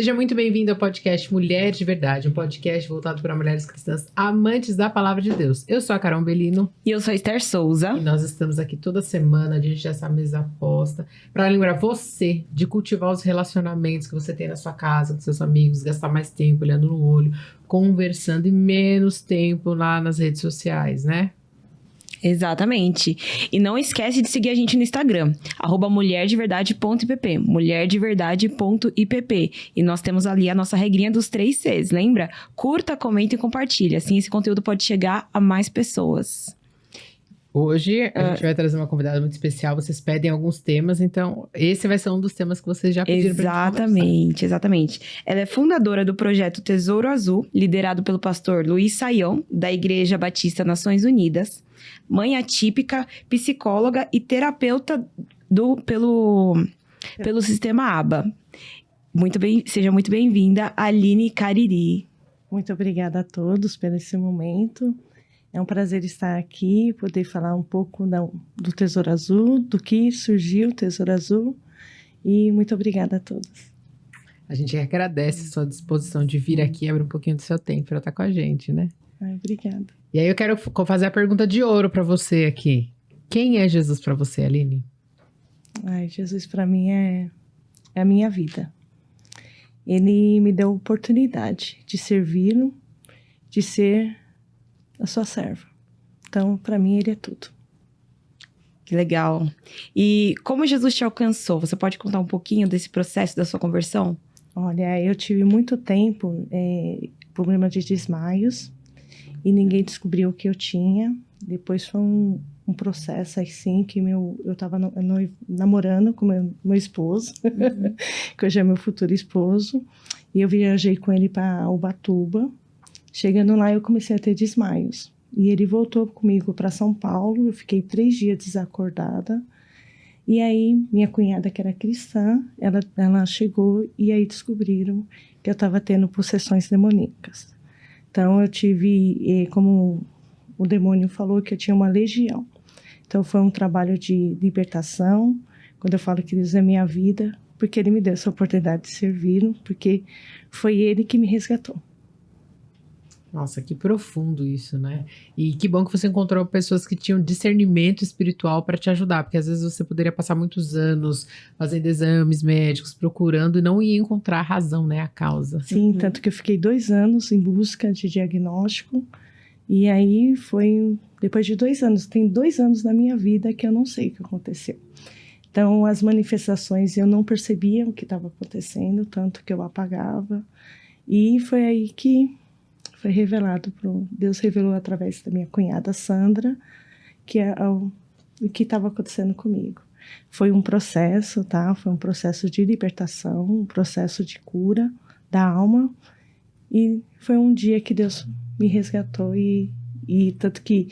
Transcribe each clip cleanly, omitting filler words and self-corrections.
Seja muito bem-vindo ao podcast Mulher de Verdade, um podcast voltado para mulheres cristãs amantes da Palavra de Deus. Eu sou a Carol Bellino. E eu sou a Esther Souza. E nós estamos aqui toda semana, diante dessa mesa posta, para lembrar você de cultivar os relacionamentos que você tem na sua casa, com seus amigos, gastar mais tempo olhando no olho, conversando e menos tempo lá nas redes sociais, né? Exatamente. E não esquece de seguir a gente no Instagram, @mulherdeverdade.ipp, mulherdeverdade.ipp. E nós temos ali a nossa regrinha dos 3 Cs, lembra? Curta, comenta e compartilha. Assim esse conteúdo pode chegar a mais pessoas. Hoje a gente vai trazer uma convidada muito especial. Vocês pedem alguns temas, então esse vai ser um dos temas que vocês já pediram pra gente Exatamente. Ela é fundadora do projeto Tesouro Azul, liderado pelo pastor Luiz Saião, da Igreja Batista Nações Unidas. Mãe atípica, psicóloga e terapeuta pelo sistema ABA. Seja muito bem-vinda, Aline Cariri. Muito obrigada a todos por esse momento. É um prazer estar aqui, poder falar um pouco do Tesouro Azul, do que surgiu o Tesouro Azul. E muito obrigada a todos. A gente agradece a sua disposição de vir aqui e abrir um pouquinho do seu tempo para estar com a gente, né? Obrigada. E aí eu quero fazer a pergunta de ouro para você aqui. Quem é Jesus para você, Aline? Jesus para mim é a minha vida. Ele me deu a oportunidade de servi-lo, de ser a sua serva. Então, para mim, ele é tudo. Que legal. E como Jesus te alcançou? Você pode contar um pouquinho desse processo da sua conversão? Olha, eu tive muito tempo problema de desmaios e ninguém descobriu o que eu tinha. Depois foi um processo assim que eu estava namorando com meu esposo, que hoje é meu futuro esposo, e eu viajei com ele para Ubatuba. Chegando lá, eu comecei a ter desmaios. E ele voltou comigo para São Paulo. Eu fiquei 3 dias desacordada. E aí, minha cunhada, que era cristã, ela chegou e aí descobriram que eu estava tendo possessões demoníacas. Então, eu tive, como o demônio falou, que eu tinha uma legião. Então, foi um trabalho de libertação. Quando eu falo que Deus é minha vida, porque Ele me deu essa oportunidade de servi-lo, porque foi Ele que me resgatou. Nossa, que profundo isso, né? E que bom que você encontrou pessoas que tinham discernimento espiritual para te ajudar, porque às vezes você poderia passar muitos anos fazendo exames médicos, procurando e não ia encontrar a razão, né, a causa. Sim, tanto que eu fiquei 2 anos em busca de diagnóstico e aí foi depois de 2 anos, tem 2 anos na minha vida que eu não sei o que aconteceu. Então, as manifestações eu não percebia o que estava acontecendo, tanto que eu apagava e foi aí que foi revelado, Deus revelou através da minha cunhada Sandra, que é o que estava acontecendo comigo. Foi um processo, tá? Foi um processo de libertação, um processo de cura da alma. E foi um dia que Deus me resgatou e tanto que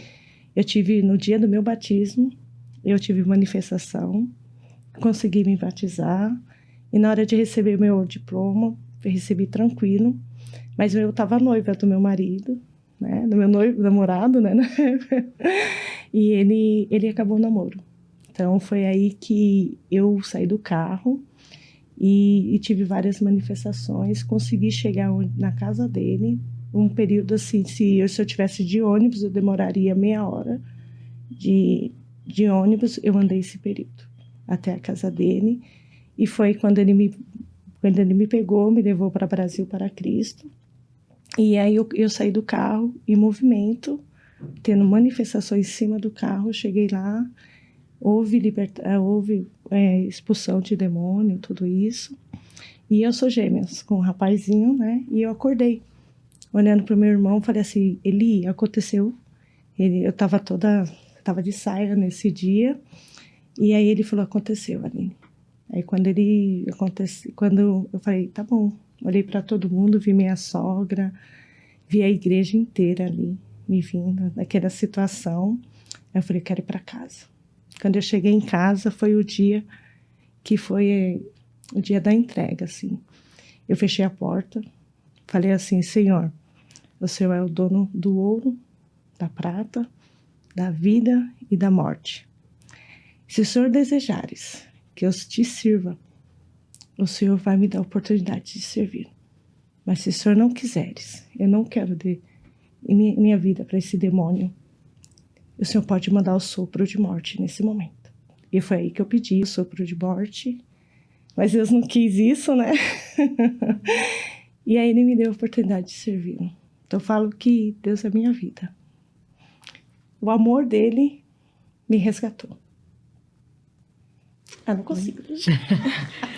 eu tive, no dia do meu batismo, eu tive manifestação, consegui me batizar e na hora de receber meu diploma, eu recebi tranquilo. Mas eu estava noiva do meu marido, né? Do meu namorado, né? E ele acabou o namoro. Então, foi aí que eu saí do carro e tive várias manifestações. Consegui chegar na casa dele, um período assim, se eu tivesse de ônibus, eu demoraria meia hora de ônibus, eu andei esse período até a casa dele. E foi quando ele me pegou, me levou para Brasil para Cristo. E aí eu saí do carro em movimento, tendo manifestações em cima do carro. Cheguei lá, houve expulsão de demônio, tudo isso. E eu sou gêmeas com um rapazinho, né? E eu acordei, olhando para o meu irmão, falei assim, Eli, aconteceu. Eu estava de saia nesse dia. E aí ele falou, aconteceu, Aline. Aí quando eu falei, tá bom. Olhei para todo mundo, vi minha sogra, vi a igreja inteira ali, me vindo naquela situação. Aí eu falei, quero ir para casa. Quando eu cheguei em casa, foi o dia que foi o dia da entrega, assim. Eu fechei a porta, falei assim, Senhor, o Senhor é o dono do ouro, da prata, da vida e da morte. Se o Senhor desejares que eu te sirva o Senhor vai me dar a oportunidade de servir. Mas se o Senhor não quiseres, eu não quero dar minha vida para esse demônio, o Senhor pode mandar o sopro de morte nesse momento. E foi aí que eu pedi o sopro de morte, mas Deus não quis isso, né? E aí Ele me deu a oportunidade de servi-lo. Então eu falo que Deus é minha vida. O amor dele me resgatou. Não consigo.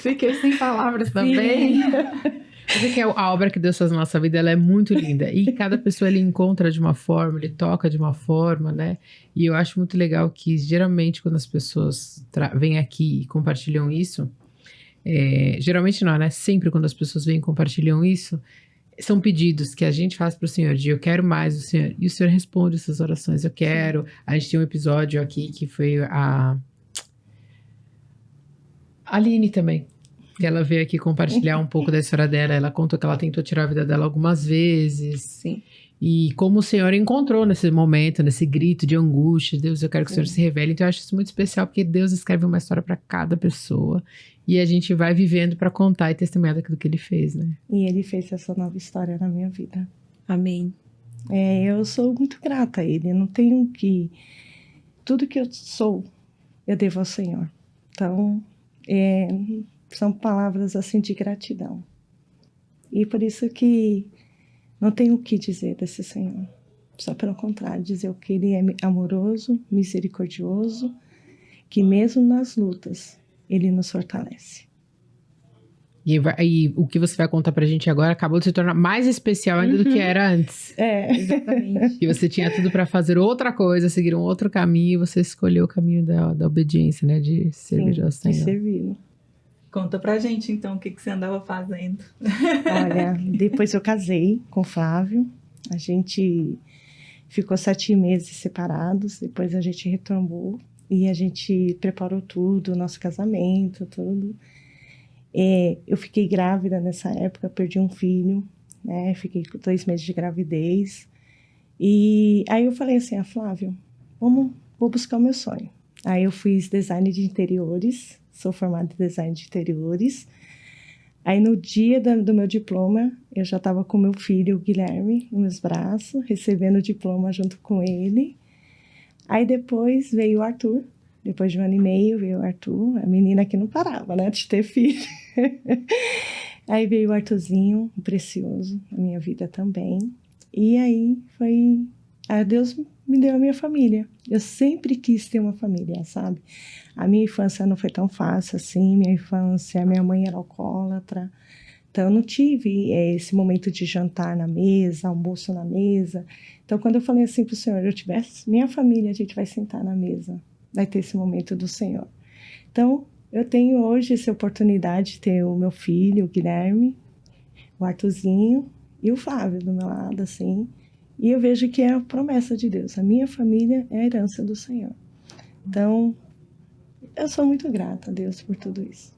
Fiquei sem palavras também. Mas que a obra que Deus faz na nossa vida, ela é muito linda. E cada pessoa, ele encontra de uma forma, ele toca de uma forma, né? E eu acho muito legal que, geralmente, quando as pessoas vêm aqui e compartilham isso, geralmente não, né? Sempre quando as pessoas vêm e compartilham isso, são pedidos que a gente faz para o Senhor, de eu quero mais do Senhor. E o Senhor responde essas orações, eu quero. A gente tem um episódio aqui que foi a Aline também, que ela veio aqui compartilhar um pouco da história dela. Ela contou que ela tentou tirar a vida dela algumas vezes. Sim. E como o Senhor encontrou nesse momento, nesse grito de angústia, Deus, eu quero que o Senhor se revele. Então eu acho isso muito especial, porque Deus escreve uma história para cada pessoa. E a gente vai vivendo para contar e testemunhar daquilo que Ele fez, né? E Ele fez essa nova história na minha vida. Amém. Eu sou muito grata a Ele. Eu não tenho que... Tudo que eu sou, eu devo ao Senhor. Então, são palavras assim de gratidão. E por isso que não tenho o que dizer desse Senhor. Só pelo contrário, dizer que Ele é amoroso, misericordioso, que mesmo nas lutas, Ele nos fortalece. E o que você vai contar pra gente agora acabou de se tornar mais especial ainda do que era antes. Exatamente. E você tinha tudo pra fazer outra coisa, seguir um outro caminho, e você escolheu o caminho da obediência, né? De servir ao Senhor. De servir. Conta pra gente, então, o que você andava fazendo. Olha, depois eu casei com o Flávio. A gente ficou 7 meses separados. Depois a gente retornou. E a gente preparou tudo, nosso casamento, tudo. Eu fiquei grávida nessa época, perdi um filho, né? Fiquei com 2 meses de gravidez. E aí eu falei assim, Flávio, vou buscar o meu sonho. Aí eu fiz design de interiores, sou formada em design de interiores. Aí no dia do meu diploma, eu já estava com meu filho, o Guilherme, nos meus braços, recebendo o diploma junto com ele. Aí depois veio o Arthur, depois de 1 ano e meio veio o Arthur, a menina que não parava, né, de ter filho. Aí veio o Arthurzinho, um precioso, na minha vida também. E aí Deus me deu a minha família. Eu sempre quis ter uma família, sabe? A minha infância não foi tão fácil assim, minha mãe era alcoólatra. Então, eu não tive esse momento de jantar na mesa, almoço na mesa. Então, quando eu falei assim para o Senhor, eu tivesse minha família, a gente vai sentar na mesa, vai ter esse momento do Senhor. Então, eu tenho hoje essa oportunidade de ter o meu filho, o Guilherme, o Arthurzinho e o Flávio do meu lado, assim. E eu vejo que é a promessa de Deus. A minha família é a herança do Senhor. Então, eu sou muito grata a Deus por tudo isso.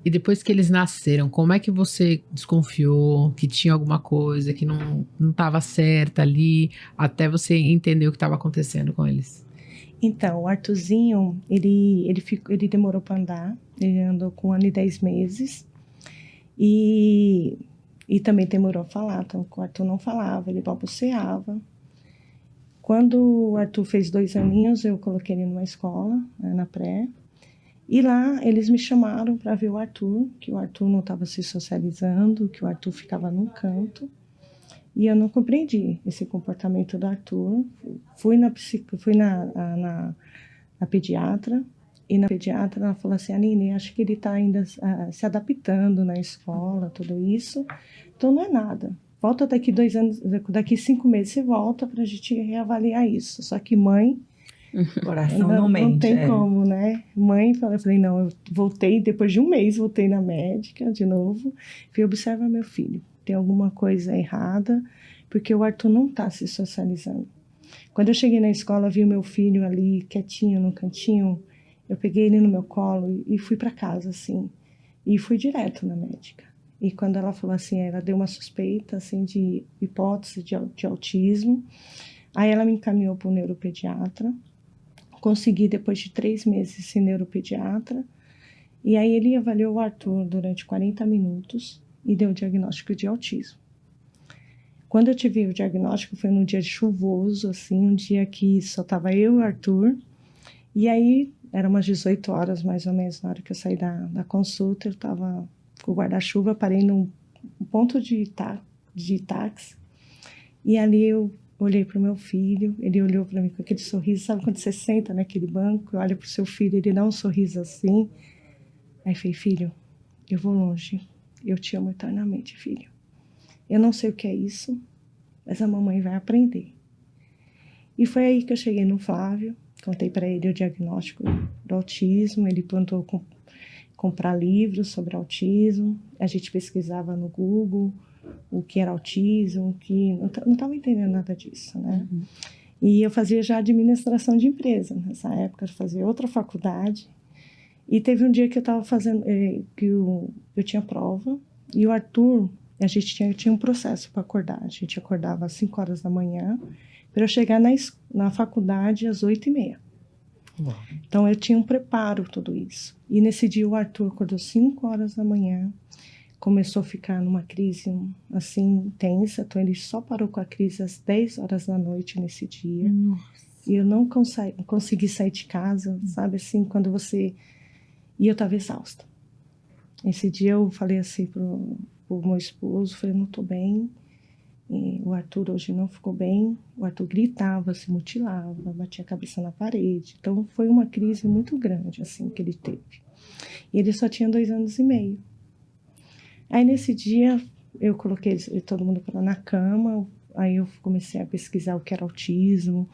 E depois que eles nasceram, como é que você desconfiou que tinha alguma coisa que não estava certa ali, até você entender o que estava acontecendo com eles? Então, o Arthurzinho, ele demorou para andar. Ele andou com 1 ano e 10 meses. E também demorou a falar. Então, o Arthur não falava, ele balbuciava. Quando o Arthur fez 2 aninhos, eu coloquei ele numa escola, na pré. E lá eles me chamaram para ver o Arthur, que o Arthur não estava se socializando, que o Arthur ficava num canto. E eu não compreendi esse comportamento do Arthur. Fui na pediatra, e na pediatra ela falou assim, Aline, acho que ele está ainda se adaptando na escola, tudo isso. Então não é nada. Volta daqui 2 anos, daqui 5 meses você volta para a gente reavaliar isso. Só que mãe... Coração não mente. Não tem como, né? Mãe, eu falei, não, eu voltei, depois de 1 mês, voltei na médica de novo. Falei, observa meu filho, tem alguma coisa errada, porque o Arthur não está se socializando. Quando eu cheguei na escola, vi o meu filho ali, quietinho, no cantinho, eu peguei ele no meu colo e fui para casa, assim, e fui direto na médica. E quando ela falou assim, ela deu uma suspeita, assim, de hipótese de autismo, aí ela me encaminhou para o neuropediatra. Consegui, depois de 3 meses, ser neuropediatra. E aí ele avaliou o Arthur durante 40 minutos e deu o diagnóstico de autismo. Quando eu tive o diagnóstico foi num dia chuvoso, assim, um dia que só estava eu e o Arthur. E aí, era umas 18 horas mais ou menos, na hora que eu saí da consulta, eu estava com o guarda-chuva, parei num ponto de táxi. E ali eu olhei para o meu filho, ele olhou para mim com aquele sorriso. Sabe quando você senta naquele banco, olha para o seu filho, ele dá um sorriso assim. Aí eu falei, filho, eu vou longe, eu te amo eternamente, filho. Eu não sei o que é isso, mas a mamãe vai aprender. E foi aí que eu cheguei no Flávio, contei para ele o diagnóstico do autismo, ele plantou comprar livros sobre autismo, a gente pesquisava no Google o que era autismo, que não estava entendendo nada disso, né? Uhum. E eu fazia já administração de empresa, nessa época eu fazia outra faculdade, e teve um dia que eu estava fazendo, que eu tinha prova, e o Arthur, a gente tinha um processo para acordar, a gente acordava às 5 horas da manhã, para eu chegar na faculdade às 8h30. Uau. Então, eu tinha um preparo, tudo isso. E nesse dia, o Arthur acordou 5 horas da manhã, começou a ficar numa crise, assim, intensa. Então, ele só parou com a crise às 10 horas da noite nesse dia. Nossa. E eu não consegui sair de casa, sabe, assim, quando você... E eu estava exausta. Esse dia, eu falei assim pro meu esposo, falei, não estou bem. E o Arthur hoje não ficou bem, o Arthur gritava, se mutilava, batia a cabeça na parede. Então, foi uma crise muito grande, assim, que ele teve. E ele só tinha 2 anos e meio. Aí, nesse dia, eu coloquei todo mundo na cama, aí eu comecei a pesquisar o que era autismo,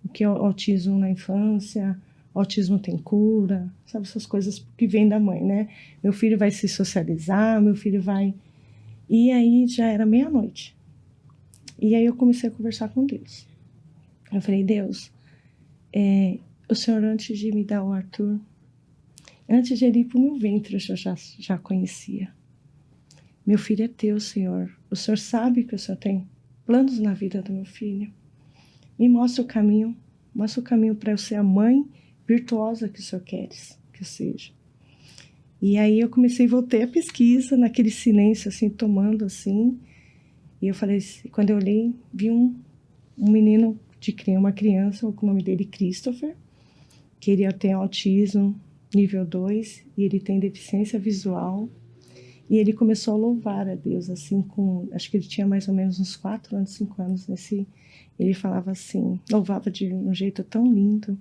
o que é autismo na infância, autismo tem cura, sabe, essas coisas que vêm da mãe, né? Meu filho vai se socializar, meu filho vai... E aí, já era meia-noite. E aí eu comecei a conversar com Deus. Eu falei, Deus, o Senhor, antes de me dar o Arthur, antes de ele ir para o meu ventre, eu já conhecia. Meu filho é teu, Senhor. O Senhor sabe que o Senhor tem planos na vida do meu filho. Me mostra o caminho para eu ser a mãe virtuosa que o Senhor queres que eu seja. E aí eu voltei a pesquisa, naquele silêncio, assim, tomando, assim... E eu falei, quando eu olhei, vi um menino, uma criança, com o nome dele Christopher, que ele tem autismo nível 2 e ele tem deficiência visual. E ele começou a louvar a Deus, assim, acho que ele tinha mais ou menos uns 4 anos, 5 anos, ele falava assim, louvava de um jeito tão lindo.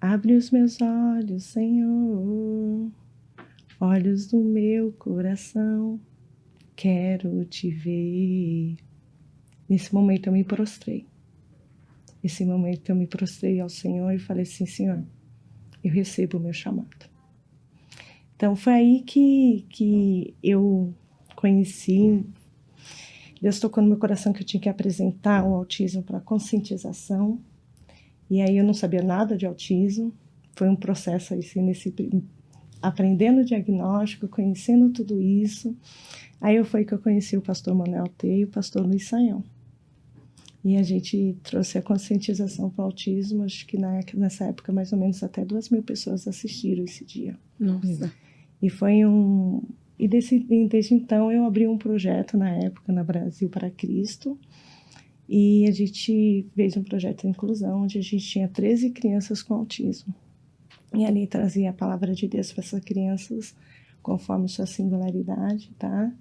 Abre os meus olhos, Senhor, olhos do meu coração. Quero te ver. Nesse momento eu me prostrei. Nesse momento eu me prostrei ao Senhor e falei assim, Senhor, eu recebo o meu chamado. Então foi aí que eu conheci, Deus tocou no meu coração que eu tinha que apresentar o autismo para conscientização. E aí eu não sabia nada de autismo. Foi um processo assim, aprendendo o diagnóstico, conhecendo tudo isso. Aí foi que eu conheci o pastor Manuel T. e o pastor Luiz Saião. E a gente trouxe a conscientização para o autismo, acho que nessa época mais ou menos até 2.000 pessoas assistiram esse dia. Nossa. E foi E desde então eu abri um projeto na época, na Brasil para Cristo, e a gente fez um projeto de inclusão, onde a gente tinha 13 crianças com autismo. E ali trazia a palavra de Deus para essas crianças, conforme sua singularidade, tá?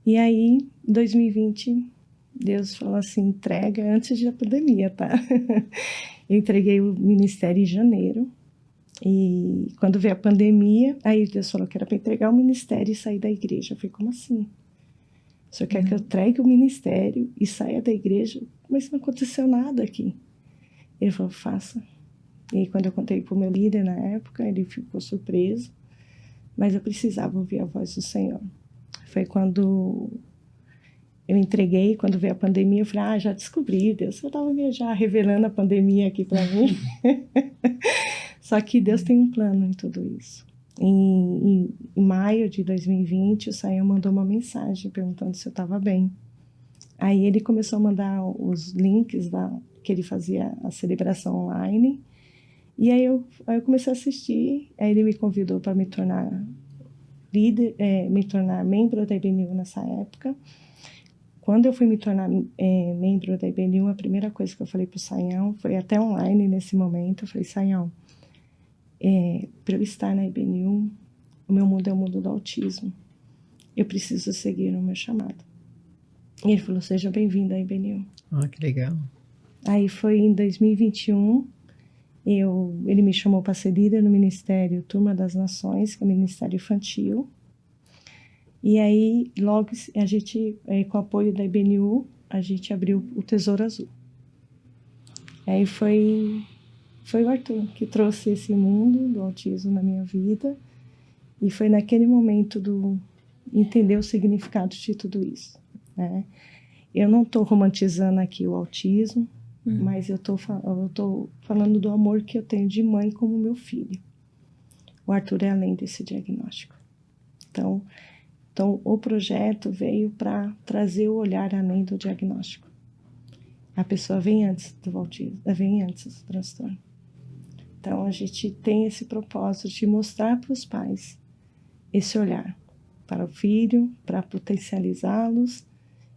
E aí, em 2020, Deus falou assim, entrega antes da pandemia, tá? Eu entreguei o ministério em janeiro, e quando veio a pandemia, aí Deus falou que era para entregar o ministério e sair da igreja. Eu falei, como assim? O senhor quer que eu entregue o ministério e saia da igreja? Mas não aconteceu nada aqui. Ele falou, faça. E quando eu contei para o meu líder na época, ele ficou surpreso. Mas eu precisava ouvir a voz do Senhor. Foi quando eu entreguei, quando veio a pandemia, eu falei, já descobri, Deus, eu estava já revelando a pandemia aqui para mim. Só que Deus tem um plano em tudo isso. Em maio de 2020, o Saião mandou uma mensagem perguntando se eu estava bem. Aí ele começou a mandar os links que ele fazia a celebração online, E aí eu comecei a assistir, aí ele me convidou para me tornar líder, me tornar membro da IBNU nessa época. Quando eu fui me tornar membro da IBNU, a primeira coisa que eu falei para o Sayão, foi até online nesse momento, eu falei, Sayão, para eu estar na IBNU, o meu mundo é o mundo do autismo. Eu preciso seguir o meu chamado. E ele falou, seja bem-vindo à IBNU. Ah, que legal. Aí foi em 2021, ele me chamou para ser líder no Ministério Turma das Nações, que é o Ministério Infantil. E aí, logo, a gente, com o apoio da IBNU, a gente abriu o Tesouro Azul. Aí foi o Arthur que trouxe esse mundo do autismo na minha vida. E foi naquele momento do entender o significado de tudo isso, né? Eu não estou romantizando aqui o autismo, mas eu estou falando do amor que eu tenho de mãe como meu filho. O Arthur é além desse diagnóstico. Então o projeto veio para trazer o olhar além do diagnóstico. A pessoa vem antes do autismo, vem antes do transtorno. Então a gente tem esse propósito de mostrar para os pais esse olhar para o filho, para potencializá-los.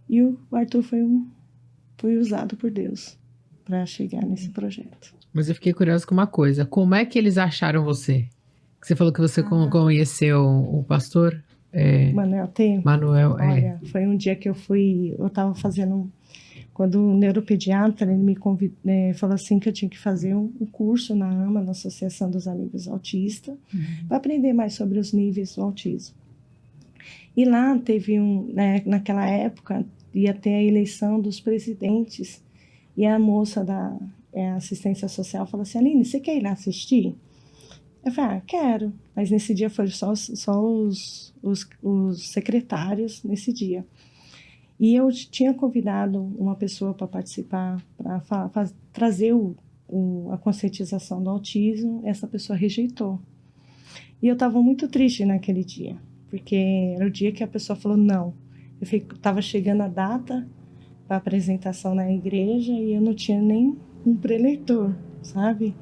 E o Arthur foi usado por Deus para chegar nesse projeto. Mas eu fiquei curiosa com uma coisa. Como é que eles acharam você? Você falou que você conheceu o pastor? Manuel tem. Manuel, Olha, foi um dia que eu estava fazendo, quando o neuropediatra, ele me falou assim que eu tinha que fazer um curso na AMA, na Associação dos Amigos Autistas, para aprender mais sobre os níveis do autismo. E lá teve naquela época, ia ter a eleição dos presidentes, e a moça da assistência social falou assim, Aline, você quer ir lá assistir? Eu falei, quero. Mas nesse dia foram só os secretários nesse dia. E eu tinha convidado uma pessoa para participar, para trazer a conscientização do autismo. Essa pessoa rejeitou. E eu estava muito triste naquele dia, porque era o dia que a pessoa falou não. Eu estava chegando a data para apresentação na igreja e eu não tinha nem um preleitor, sabe?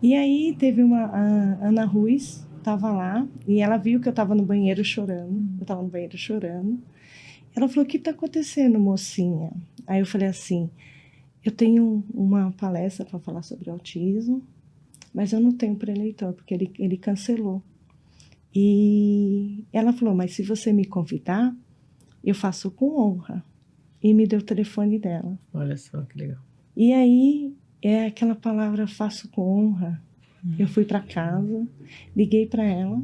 E aí teve a Ana Ruiz, estava lá, e ela viu que eu estava no banheiro chorando. Eu estava no banheiro chorando. Ela falou, o que está acontecendo, mocinha? Aí eu falei assim, eu tenho uma palestra para falar sobre autismo, mas eu não tenho preleitor, porque ele cancelou. E ela falou, mas se você me convidar, eu faço com honra. E me deu o telefone dela. Olha só, que legal. E aí, aquela palavra faço com honra. Eu fui para casa, liguei para ela,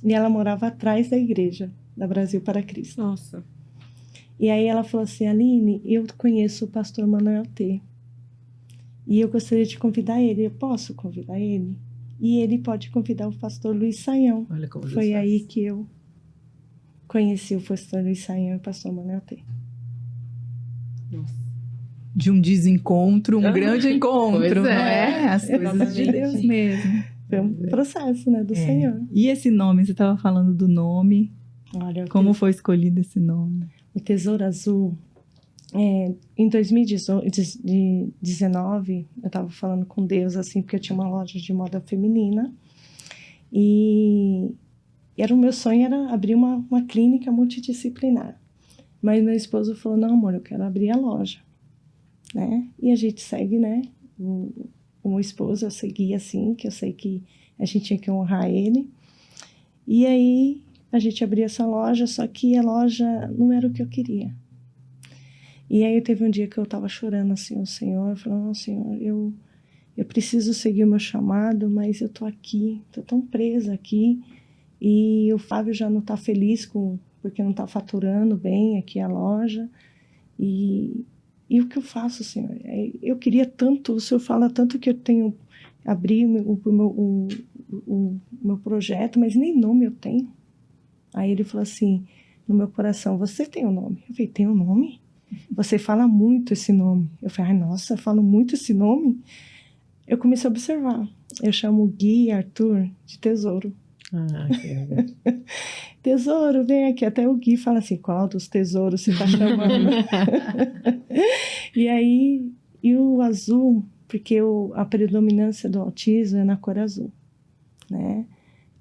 e ela morava atrás da igreja, da Brasil para Cristo. Nossa. E aí ela falou assim, Aline, eu conheço o pastor Manuel T. E eu gostaria de convidar ele. Eu posso convidar ele? E ele pode convidar o pastor Luiz Sayão. Olha como Deus Foi faz. aí que eu conheci o pastor Luiz Sayão e o pastor Manuel T. De um desencontro, um grande encontro, Pois não é. é? As coisas de Deus mesmo. Foi um processo, né, do Senhor. E esse nome, você estava falando do nome, Olha, como foi escolhido esse nome? o Tesouro Azul, em 2019, eu estava falando com Deus, assim, porque eu tinha uma loja de moda feminina, e o meu sonho era abrir uma clínica multidisciplinar. Mas meu esposo falou, não, amor, eu quero abrir a loja, né? E a gente segue, né? O meu esposo, eu segui assim, que eu sei que a gente tinha que honrar ele. E aí, a gente abriu essa loja, só que a loja não era o que eu queria. E aí, teve um dia que eu estava chorando assim ao Senhor, falando, não, Senhor, eu preciso seguir o meu chamado, mas eu tô aqui, tô tão presa aqui, e o Fábio já não tá feliz porque não tá faturando bem aqui a loja, e o que eu faço, Senhor? Eu queria tanto, o Senhor fala tanto que eu tenho, abrir o meu projeto, mas nem nome eu tenho. Aí ele falou assim, no meu coração, você tem um nome? Eu falei, tem um nome? Você fala muito esse nome. Eu falei, ai, nossa, eu falo muito esse nome? Eu comecei a observar. Eu chamo o Gui e Arthur de Tesouro. Ah, que legal. Tesouro, vem aqui. Até o Gui fala assim, qual dos tesouros você está chamando? E aí, e o azul porque a predominância do autismo é na cor azul, né?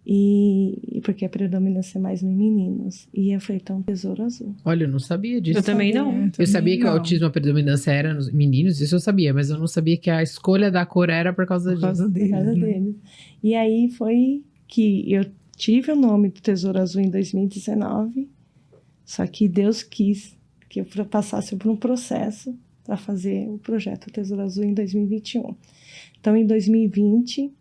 E porque a predominância é mais em meninos. E eu falei, então, Tesouro Azul. Olha, eu não sabia disso. Eu também não. Eu sabia que o não. autismo, a predominância era nos meninos, isso eu sabia, mas eu não sabia que a escolha da cor era por causa Por disso. causa Por deles, causa né? deles. E aí foi que eu tive o nome do Tesouro Azul em 2019, só que Deus quis que eu passasse por um processo para fazer o projeto Tesouro Azul em 2021. Então, em 2020,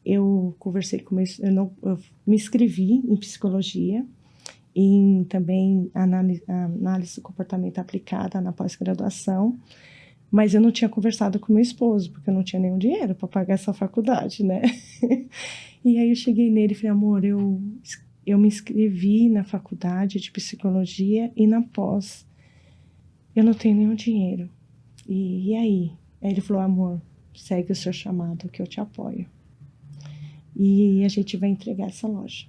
eu conversei com eu me inscrevi em psicologia, em também análise do comportamento aplicada na pós-graduação, mas eu não tinha conversado com meu esposo, porque eu não tinha nenhum dinheiro para pagar essa faculdade, né? E aí eu cheguei nele e falei, amor, eu me inscrevi na faculdade de psicologia e na pós. Eu não tenho nenhum dinheiro. E aí? Aí ele falou, amor, segue o seu chamado que eu te apoio. E a gente vai entregar essa loja.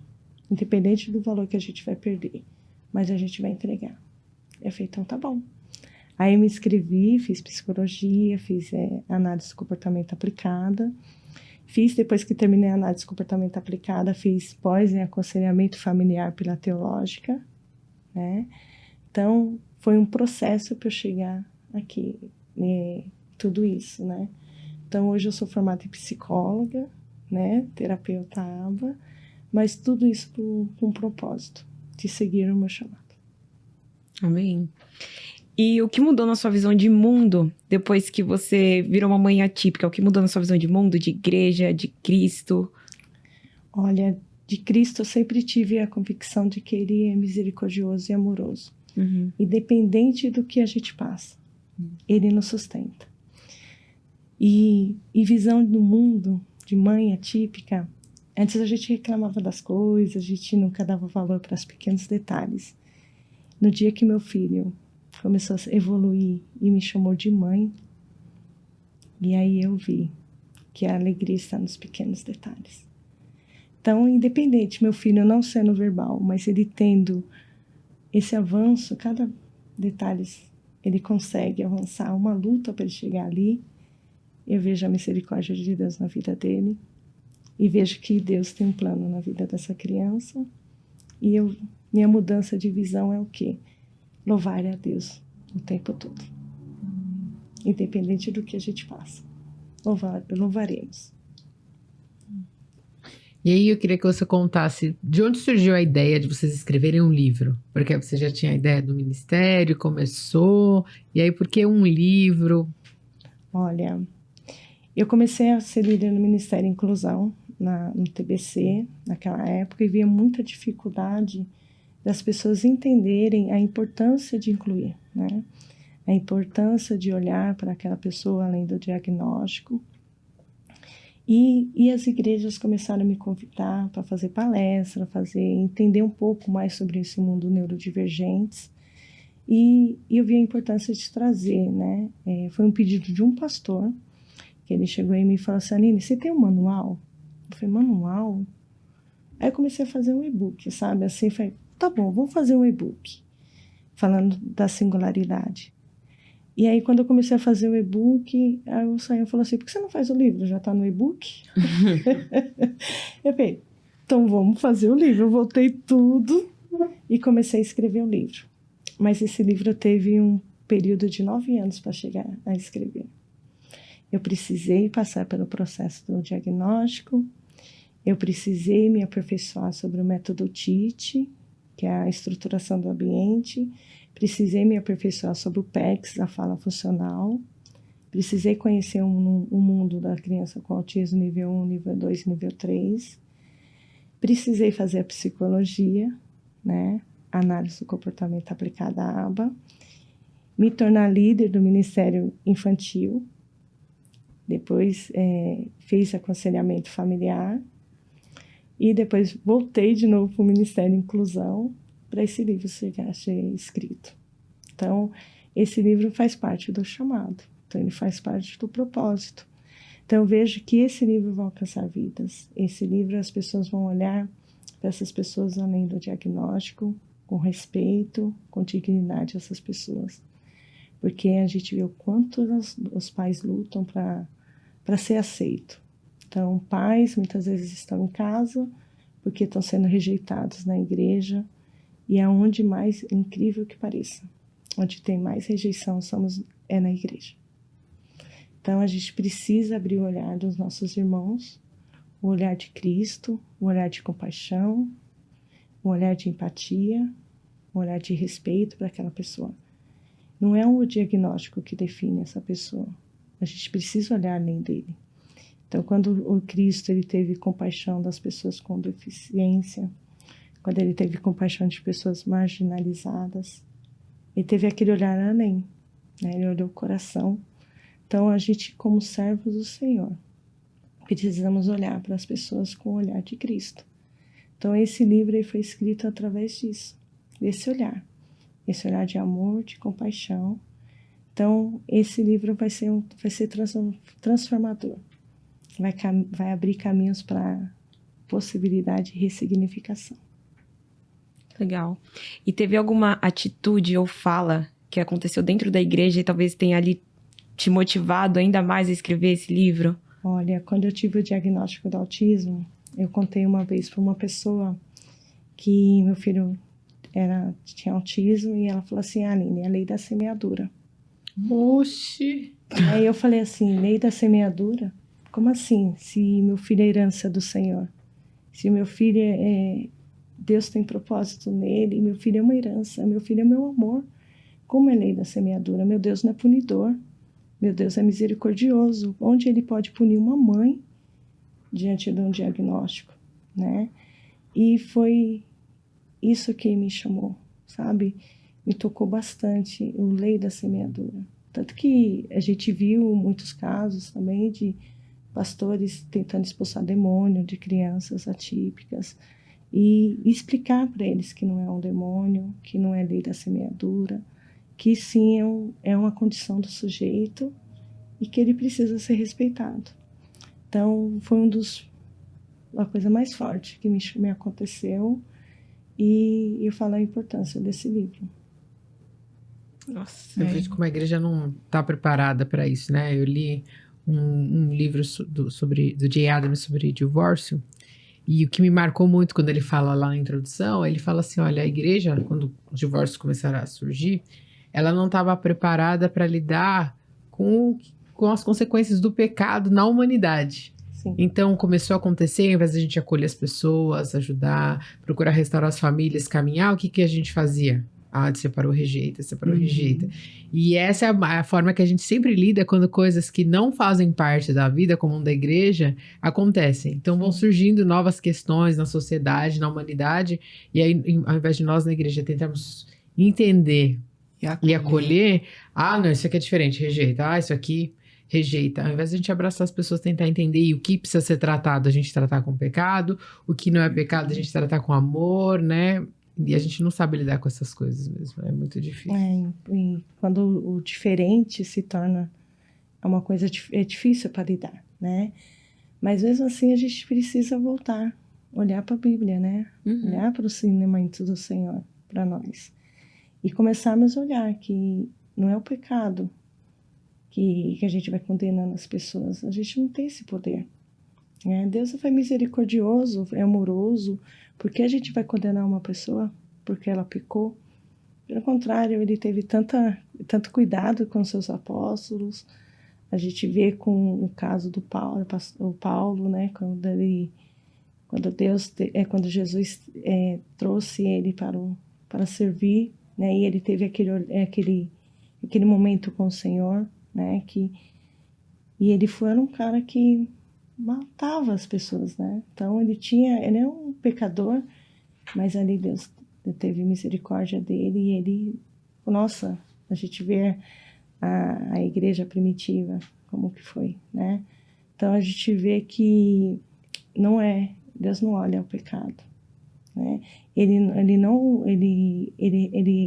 Independente do valor que a gente vai perder. Mas a gente vai entregar. Eu falei, então tá bom. Aí eu me inscrevi, fiz psicologia, fiz análise de comportamento aplicada. Fiz, depois que terminei a análise de comportamento aplicada, fiz pós em aconselhamento familiar pela teológica, né? Então, foi um processo para eu chegar aqui, tudo isso, né? Então, hoje eu sou formada em psicóloga, né? Terapeuta ABA, mas tudo isso com um propósito, de seguir o meu chamado. Amém. E o que mudou na sua visão de mundo depois que você virou uma mãe atípica? O que mudou na sua visão de mundo, de igreja, de Cristo? Olha, de Cristo eu sempre tive a convicção de que Ele é misericordioso e amoroso. Uhum. Independente do que a gente passa, Ele nos sustenta. E visão do mundo de mãe atípica, antes a gente reclamava das coisas, a gente nunca dava valor para os pequenos detalhes. No dia que meu filho começou a evoluir e me chamou de mãe, e aí eu vi que a alegria está nos pequenos detalhes. Então, independente, meu filho não sendo verbal, mas ele tendo esse avanço, cada detalhe ele consegue avançar, uma luta para ele chegar ali, eu vejo a misericórdia de Deus na vida dele, e vejo que Deus tem um plano na vida dessa criança, e minha mudança de visão é o quê? Louvar a Deus o tempo todo. Independente do que a gente passa. Louvaremos. E aí eu queria que você contasse de onde surgiu a ideia de vocês escreverem um livro? Porque você já tinha a ideia do ministério, começou, e aí por que um livro? Olha, eu comecei a ser líder no Ministério Inclusão, no TBC, naquela época, e via muita dificuldade das pessoas entenderem a importância de incluir, né? A importância de olhar para aquela pessoa além do diagnóstico. E as igrejas começaram a me convidar para fazer palestra, entender um pouco mais sobre esse mundo neurodivergentes. E eu vi a importância de trazer, né? Foi um pedido de um pastor, que ele chegou em mim e falou assim, Aline, você tem um manual? Eu falei, manual? Aí eu comecei a fazer um e-book, sabe? Assim, falei, tá bom, vamos fazer um e-book, falando da singularidade. E aí, quando eu comecei a fazer o e-book, aí o Sayão falou assim, por que você não faz o livro? Já tá no e-book? Eu falei, então vamos fazer o livro. Eu voltei tudo e comecei a escrever o livro. Mas esse livro teve um período de 9 anos para chegar a escrever. Eu precisei passar pelo processo do diagnóstico, eu precisei me aperfeiçoar sobre o método TIT, que é a estruturação do ambiente, precisei me aperfeiçoar sobre o PECS, a fala funcional, precisei conhecer o mundo da criança com autismo nível 1, nível 2 e nível 3, precisei fazer a psicologia, né, análise do comportamento aplicada à ABA, me tornar líder do Ministério Infantil, depois fiz aconselhamento familiar, e depois voltei de novo para o Ministério Inclusão, para esse livro ser escrito. Então, esse livro faz parte do chamado. Então, ele faz parte do propósito. Então, eu vejo que esse livro vai alcançar vidas. Esse livro, as pessoas vão olhar para essas pessoas além do diagnóstico, com respeito, com dignidade essas pessoas. porque a gente vê o quanto os pais lutam para ser aceito. Então, pais muitas vezes estão em casa porque estão sendo rejeitados na igreja, e é onde mais, incrível que pareça, onde tem mais rejeição é na igreja. Então, a gente precisa abrir o olhar dos nossos irmãos, o olhar de Cristo, o olhar de compaixão, o olhar de empatia, um olhar de respeito para aquela pessoa. Não é o diagnóstico que define essa pessoa. A gente precisa olhar além dele. Então, quando o Cristo ele teve compaixão das pessoas com deficiência, quando ele teve compaixão de pessoas marginalizadas, ele teve aquele olhar além, né? Ele olhou o coração. Então, a gente, como servos do Senhor, precisamos olhar para as pessoas com o olhar de Cristo. Então, esse livro aí foi escrito através disso, desse olhar de amor, de compaixão. Então, esse livro vai ser transformador, vai abrir caminhos para possibilidade de ressignificação. Legal. E teve alguma atitude ou fala que aconteceu dentro da igreja e talvez tenha ali te motivado ainda mais a escrever esse livro? Olha, quando eu tive o diagnóstico do autismo, eu contei uma vez para uma pessoa que meu filho tinha autismo, e ela falou assim: Aline, é a lei da semeadura. Oxi! Aí eu falei assim: lei da semeadura? Como assim? Se meu filho é herança do Senhor, se meu filho Deus tem propósito nele, e meu filho é uma herança, meu filho é meu amor, como é lei da semeadura? Meu Deus não é punidor, meu Deus é misericordioso. Onde ele pode punir uma mãe diante de um diagnóstico, né? E foi isso que me chamou, sabe? Me tocou bastante, o lei da semeadura. Tanto que a gente viu muitos casos também de pastores tentando expulsar demônio de crianças atípicas e explicar para eles que não é um demônio, que não é lei da semeadura, que sim é uma condição do sujeito e que ele precisa ser respeitado. Então, foi uma coisa mais forte que me aconteceu, e eu falo a importância desse livro. Nossa. Eu vejo como a igreja não está preparada para isso, né? Eu li um livro do Jay Adams sobre divórcio, e o que me marcou muito quando ele fala lá na introdução, ele fala assim: olha, a igreja, quando os divórcios começaram a surgir, ela não estava preparada para lidar com as consequências do pecado na humanidade. Sim. Então, começou a acontecer, ao invés de a gente acolher as pessoas, ajudar, procurar restaurar as famílias, caminhar, o que a gente fazia? Separou, rejeita, rejeita. E essa é a forma que a gente sempre lida quando coisas que não fazem parte da vida comum da igreja acontecem. Então, vão surgindo novas questões na sociedade, na humanidade, e aí, ao invés de nós na igreja tentarmos entender e acolher, não, isso aqui é diferente, rejeita. Isso aqui rejeita. Ao invés de a gente abraçar as pessoas, tentar entender e o que precisa ser tratado, a gente tratar com pecado, o que não é pecado, a gente tratar com amor, né? E a gente não sabe lidar com essas coisas mesmo, é muito difícil. E quando o diferente se torna uma coisa difícil para lidar, né? Mas mesmo assim a gente precisa voltar, olhar para a Bíblia, né? Olhar para o ensinamento do Senhor para nós. E começarmos a olhar que não é o pecado que a gente vai condenando as pessoas. A gente não tem esse poder. Deus foi misericordioso, é amoroso. Por que a gente vai condenar uma pessoa porque ela pecou? Pelo contrário, ele teve tanto cuidado com seus apóstolos. A gente vê com o caso do Paulo, né? Quando Jesus trouxe ele para servir, né? E ele teve aquele momento com o Senhor, né? E ele era um cara que matava as pessoas, né? Então ele é um pecador, mas ali Deus teve misericórdia dele, e ele, nossa, a gente vê a igreja primitiva como que foi, né? Então a gente vê que Deus não olha o pecado, né? Ele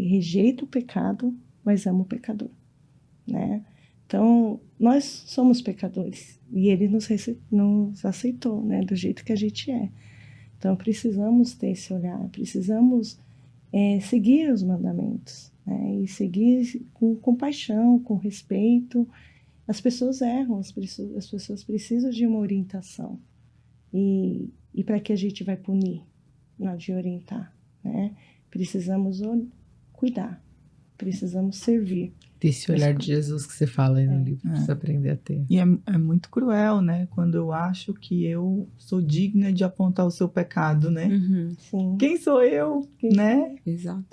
rejeita o pecado, mas ama o pecador, né? Então, nós somos pecadores, e ele nos aceitou, né, do jeito que a gente é. Então, precisamos ter esse olhar, precisamos seguir os mandamentos, né? E seguir com compaixão, com respeito. As pessoas erram, as pessoas precisam de uma orientação. E para que a gente vai punir, não de orientar, né? Precisamos cuidar, precisamos servir. Esse olhar de Jesus que você fala aí no livro, precisa aprender a ter. E é muito cruel, né? Quando eu acho que eu sou digna de apontar o seu pecado, né? Sim. Quem sou eu, né? Exato.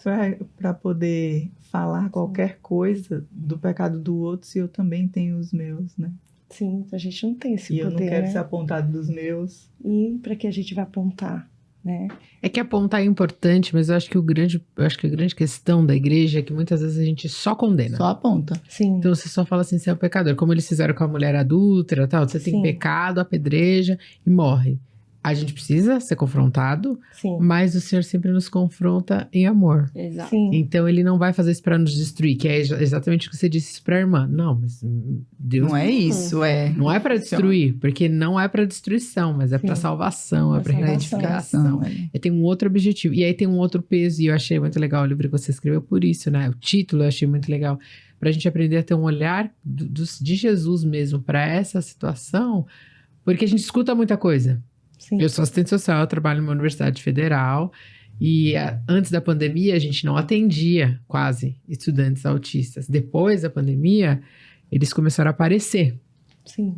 Para poder falar qualquer coisa do pecado do outro, se eu também tenho os meus, né? Sim, a gente não tem esse E poder, eu não quero né? ser apontado dos meus. E para que a gente vai apontar, né? É que apontar é importante, mas eu acho que a grande questão da igreja é que muitas vezes a gente só condena. Só aponta. Sim, Então você só fala assim, você é um pecador. Como eles fizeram com a mulher adúltera, tal. Você tem Sim. pecado, apedreja e morre. A gente precisa ser confrontado, sim, mas o Senhor sempre nos confronta em amor. Exato. sim. Então ele não vai fazer isso para nos destruir, que é exatamente o que você disse isso pra irmã. Não, mas Deus Não é isso, é. não é para destruir, porque não é para destruição, mas é para Sim. salvação, é Pra para salvação. edificação. E tem um outro objetivo. E aí tem um outro peso, e eu achei muito legal o livro que você escreveu por isso, né? O título eu achei muito legal. Pra gente aprender a ter um olhar de Jesus mesmo para essa situação, porque a gente escuta muita coisa. Sim. Eu sou assistente social, eu trabalho numa universidade federal. E antes da pandemia, a gente não atendia quase estudantes autistas. Depois da pandemia, eles começaram a aparecer. Sim.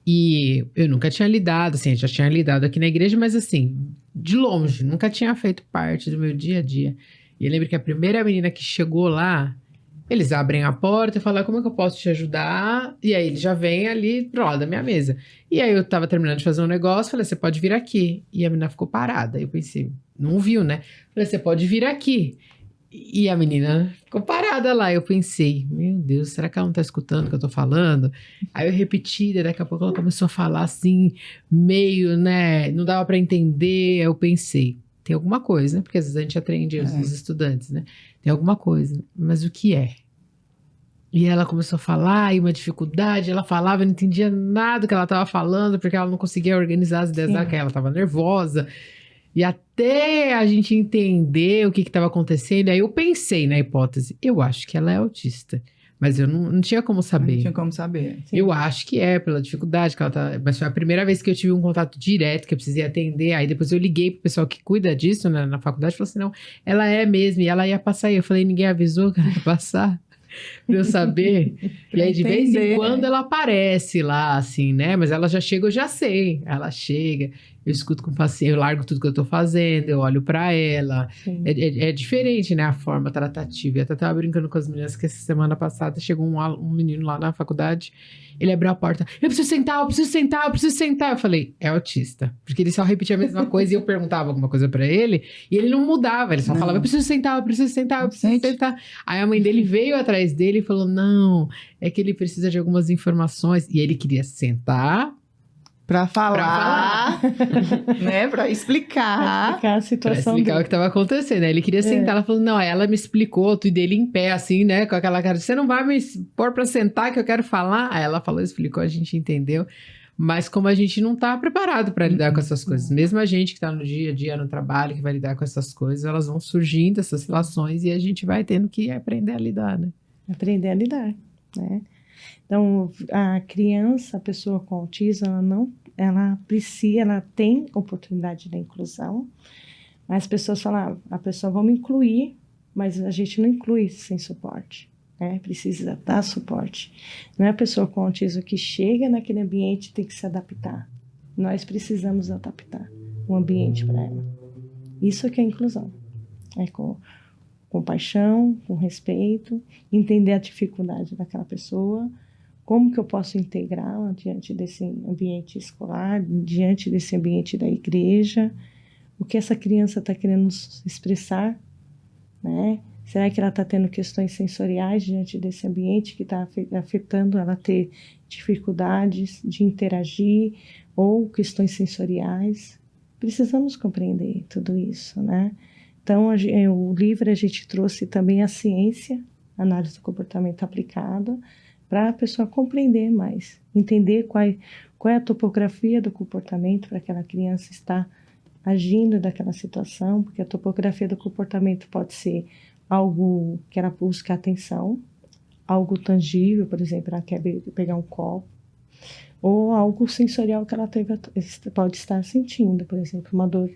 E eu nunca tinha lidado, assim, já tinha lidado aqui na igreja, mas assim, de longe, nunca tinha feito parte do meu dia a dia. E eu lembro que a primeira menina que chegou lá, eles abrem a porta e falam, como é que eu posso te ajudar? E aí eles já vêm ali pro lado da minha mesa. E aí eu tava terminando de fazer um negócio, falei, você pode vir aqui. E a menina ficou parada. Eu pensei, não viu, né? Falei, você pode vir aqui. E a menina ficou parada lá. Eu pensei, meu Deus, será que ela não tá escutando o que eu tô falando? Aí eu repeti, daí daqui a pouco ela começou a falar assim, meio, né? Não dava pra entender. Aí eu pensei, tem alguma coisa, né? Porque às vezes a gente aprende os estudantes, né? Tem alguma coisa, mas o que é? E ela começou a falar, e uma dificuldade, ela falava, eu não entendia nada que ela estava falando, porque ela não conseguia organizar as ideias Sim. dela, que ela estava nervosa. E até a gente entender o que estava acontecendo, aí eu pensei na hipótese, eu acho que ela é autista, mas eu não tinha como Não saber. tinha como saber. Sim. Eu acho que é, pela dificuldade que ela tá. Mas foi a primeira vez que eu tive um contato direto, que eu precisei atender. Aí depois eu liguei pro pessoal que cuida disso, né, na faculdade, e falou assim: não, ela é mesmo, e ela ia passar. E eu falei: ninguém avisou que ela ia passar. Pra eu saber. E aí, de vez em entender, quando, né? ela aparece lá, assim, né? Mas ela já chega, eu já sei. Ela chega, eu escuto com paciência, eu largo tudo que eu tô fazendo, eu olho pra ela. Sim. É diferente, né? A forma tratativa. Eu até tava brincando com as meninas que essa semana passada chegou um menino lá na faculdade. Ele abriu a porta. Eu preciso sentar, eu preciso sentar, eu preciso sentar. Eu falei, é autista. Porque ele só repetia a mesma coisa e eu perguntava alguma coisa pra ele. E ele não mudava. Ele só Não. falava, eu preciso sentar, eu preciso sentar, eu preciso Sente. sentar. Aí a mãe dele veio atrás dele e falou, não, é que ele precisa de algumas informações. E ele queria sentar Pra falar. né? Pra explicar. Explicar a pra situação explicar o dele. que tava acontecendo. Aí ele queria sentar, ela falou, não, aí ela me explicou, tudo dele em pé, assim, né, com aquela cara, você não vai me pôr pra sentar que eu quero falar? Aí ela falou, explicou, a gente entendeu. Mas como a gente não tá preparado pra lidar com essas coisas, mesmo a gente que tá no dia a dia, no trabalho, que vai lidar com essas coisas, elas vão surgindo, essas situações, e a gente vai tendo que aprender a lidar, né? Aprender a lidar, né? Então, a criança, a pessoa com autismo, ela tem oportunidade da inclusão, mas as pessoas falam, a pessoa vamos incluir, mas a gente não inclui sem suporte, né? Precisa dar suporte. Não é a pessoa com autismo que chega naquele ambiente e tem que se adaptar. Nós precisamos adaptar o ambiente para ela. Isso é que é inclusão. É com compaixão, com respeito, entender a dificuldade daquela pessoa, como que eu posso integrá-la diante desse ambiente escolar, diante desse ambiente da igreja, o que essa criança está querendo expressar, né? Será que ela está tendo questões sensoriais diante desse ambiente que está afetando ela ter dificuldades de interagir ou questões sensoriais? Precisamos compreender tudo isso, né? Então, o livro a gente trouxe também a ciência, análise do comportamento aplicada, para a pessoa compreender mais, entender qual é a topografia do comportamento para aquela criança estar agindo daquela situação, porque a topografia do comportamento pode ser algo que ela busca atenção, algo tangível, por exemplo, ela quer pegar um copo, ou algo sensorial que ela pode estar sentindo, por exemplo, uma dor,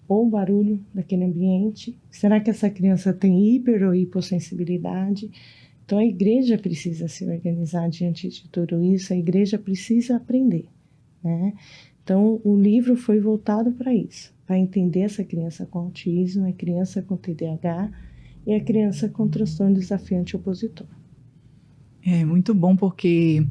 ou o barulho daquele ambiente. Será que essa criança tem hiper ou hipossensibilidade? Então, a igreja precisa se organizar diante de tudo isso, a igreja precisa aprender, né? Então, o livro foi voltado para isso, para entender essa criança com autismo, a criança com TDAH e a criança com transtorno desafiante opositor. É muito bom porque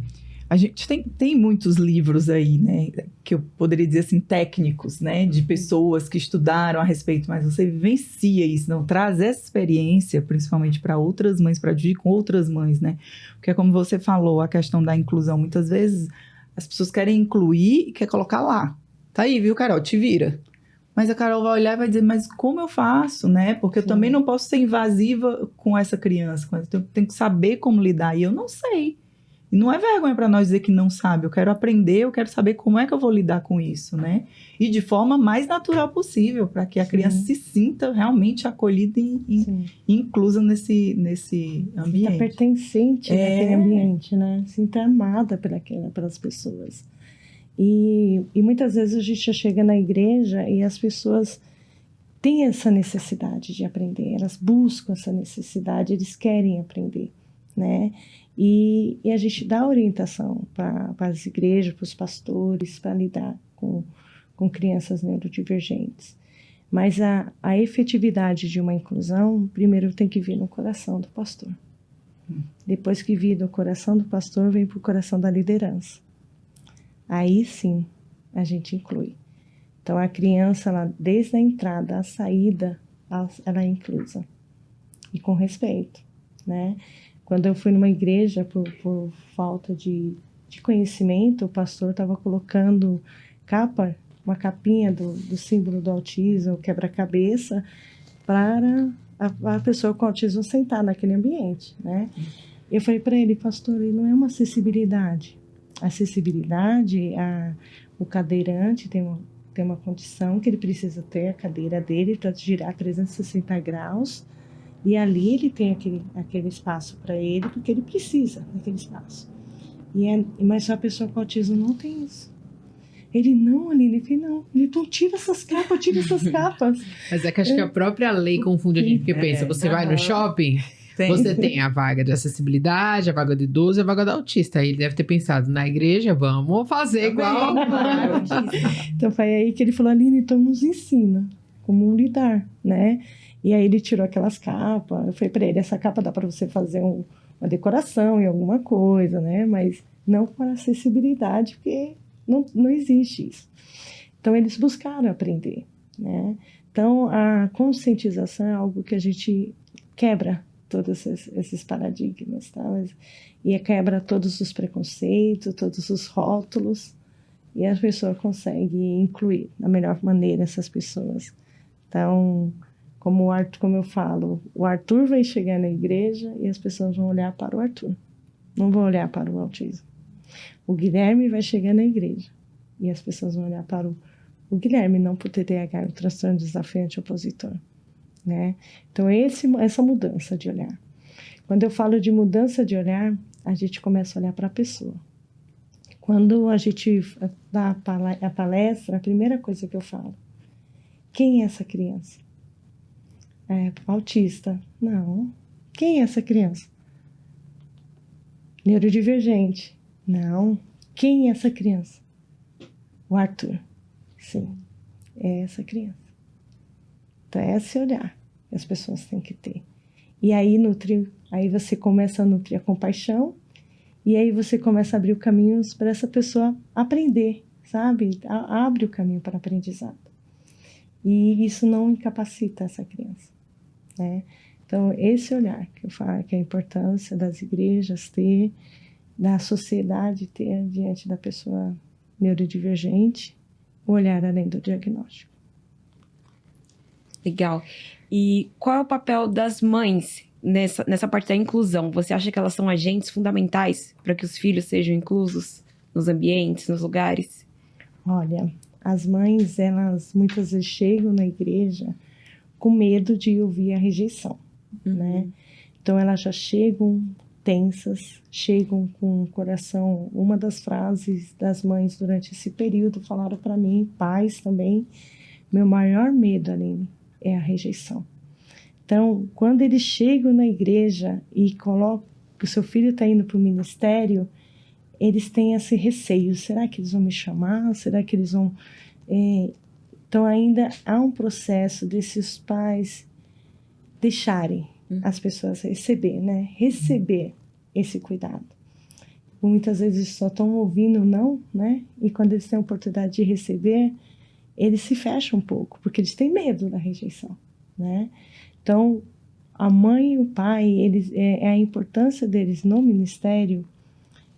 a gente tem muitos livros aí, né, que eu poderia dizer assim, técnicos, né, de pessoas que estudaram a respeito, mas você vivencia isso, não traz essa experiência, principalmente para outras mães, para dividir com outras mães, né, porque como você falou, a questão da inclusão, muitas vezes as pessoas querem incluir e quer colocar lá. Tá aí, viu, Carol? Te vira. Mas a Carol vai olhar e vai dizer, mas como eu faço, né? Porque eu também não posso ser invasiva com essa criança. Eu tenho que saber como lidar. E eu não sei. E não é vergonha para nós dizer que não sabe. Eu quero aprender, eu quero saber como é que eu vou lidar com isso, né? E de forma mais natural possível, para que a criança se sinta realmente acolhida e inclusa nesse ambiente. Sinta pertencente naquele ambiente, né? Sinta amada pelas pessoas. E muitas vezes a gente já chega na igreja e as pessoas têm essa necessidade de aprender, elas buscam essa necessidade, eles querem aprender, né? E a gente dá orientação para as igrejas, para os pastores, para lidar com crianças neurodivergentes. Mas a efetividade de uma inclusão, primeiro tem que vir no coração do pastor. Depois que vir no coração do pastor, vem para o coração da liderança. Aí sim, a gente inclui. Então, a criança, ela, desde a entrada à saída, ela é inclusa. E com respeito, né? Quando eu fui numa igreja, por falta de conhecimento, o pastor estava colocando uma capinha do símbolo do autismo, quebra-cabeça, para a pessoa com autismo sentar naquele ambiente, né? Eu falei para ele, pastor, não é uma acessibilidade. Acessibilidade, o cadeirante tem uma condição que ele precisa ter a cadeira dele para girar 360 graus, e ali ele tem aquele espaço para ele, porque ele precisa daquele espaço. Mas a pessoa com autismo não tem isso. Ele não, Aline, eu falei, não. Ele não, tira essas capas. Mas é que acho que a própria lei confunde a gente, porque pensa, você vai no shopping, você tem a vaga de acessibilidade, a vaga do idoso e a vaga do autista. Aí ele deve ter pensado, na igreja, vamos fazer igual. Então foi aí que ele falou, Aline, então nos ensina como lidar, né? E aí ele tirou aquelas capas, eu falei para ele, essa capa dá para você fazer uma decoração em alguma coisa, né? Mas não para acessibilidade, porque não existe isso. Então eles buscaram aprender, né? Então a conscientização é algo que a gente quebra todos esses paradigmas, tá? E quebra todos os preconceitos, todos os rótulos, e a pessoa consegue incluir da melhor maneira essas pessoas. Então, como eu falo, o Arthur vai chegar na igreja e as pessoas vão olhar para o Arthur, não vão olhar para o autismo. O Guilherme vai chegar na igreja e as pessoas vão olhar para o Guilherme, não para o TDAH, o transtorno desafiante opositor, né? Então, essa mudança de olhar. Quando eu falo de mudança de olhar, a gente começa a olhar para a pessoa. Quando a gente dá a palestra, a primeira coisa que eu falo, quem é essa criança? É autista? Não. Quem é essa criança? Neurodivergente? Não. Quem é essa criança? O Arthur. Sim, é essa criança. Então, é esse olhar que as pessoas têm que ter. E aí você começa a nutrir a compaixão, e aí você começa a abrir caminhos para essa pessoa aprender, sabe? Abre o caminho para aprendizado. E isso não incapacita essa criança, né? Então, esse olhar que eu falo, que é a importância das igrejas ter, da sociedade ter diante da pessoa neurodivergente, o olhar além do diagnóstico. Legal. E qual é o papel das mães nessa parte da inclusão? Você acha que elas são agentes fundamentais para que os filhos sejam inclusos nos ambientes, nos lugares? Olha, As mães, elas muitas vezes chegam na igreja com medo de ouvir a rejeição, né? Então, elas já chegam tensas, chegam com o coração. Uma das frases das mães durante esse período falaram para mim, pais também, meu maior medo, Aline, é a rejeição. Então, quando eles chegam na igreja e colocam que o seu filho está indo para o ministério, eles têm esse receio. Será que eles vão me chamar? Será que eles vão... Então, ainda há um processo desses pais deixarem as pessoas receber, né? Receber esse cuidado. Muitas vezes só estão ouvindo não, né? E quando eles têm a oportunidade de receber, eles se fecham um pouco, porque eles têm medo da rejeição, né? Então, a mãe e o pai, a importância deles no ministério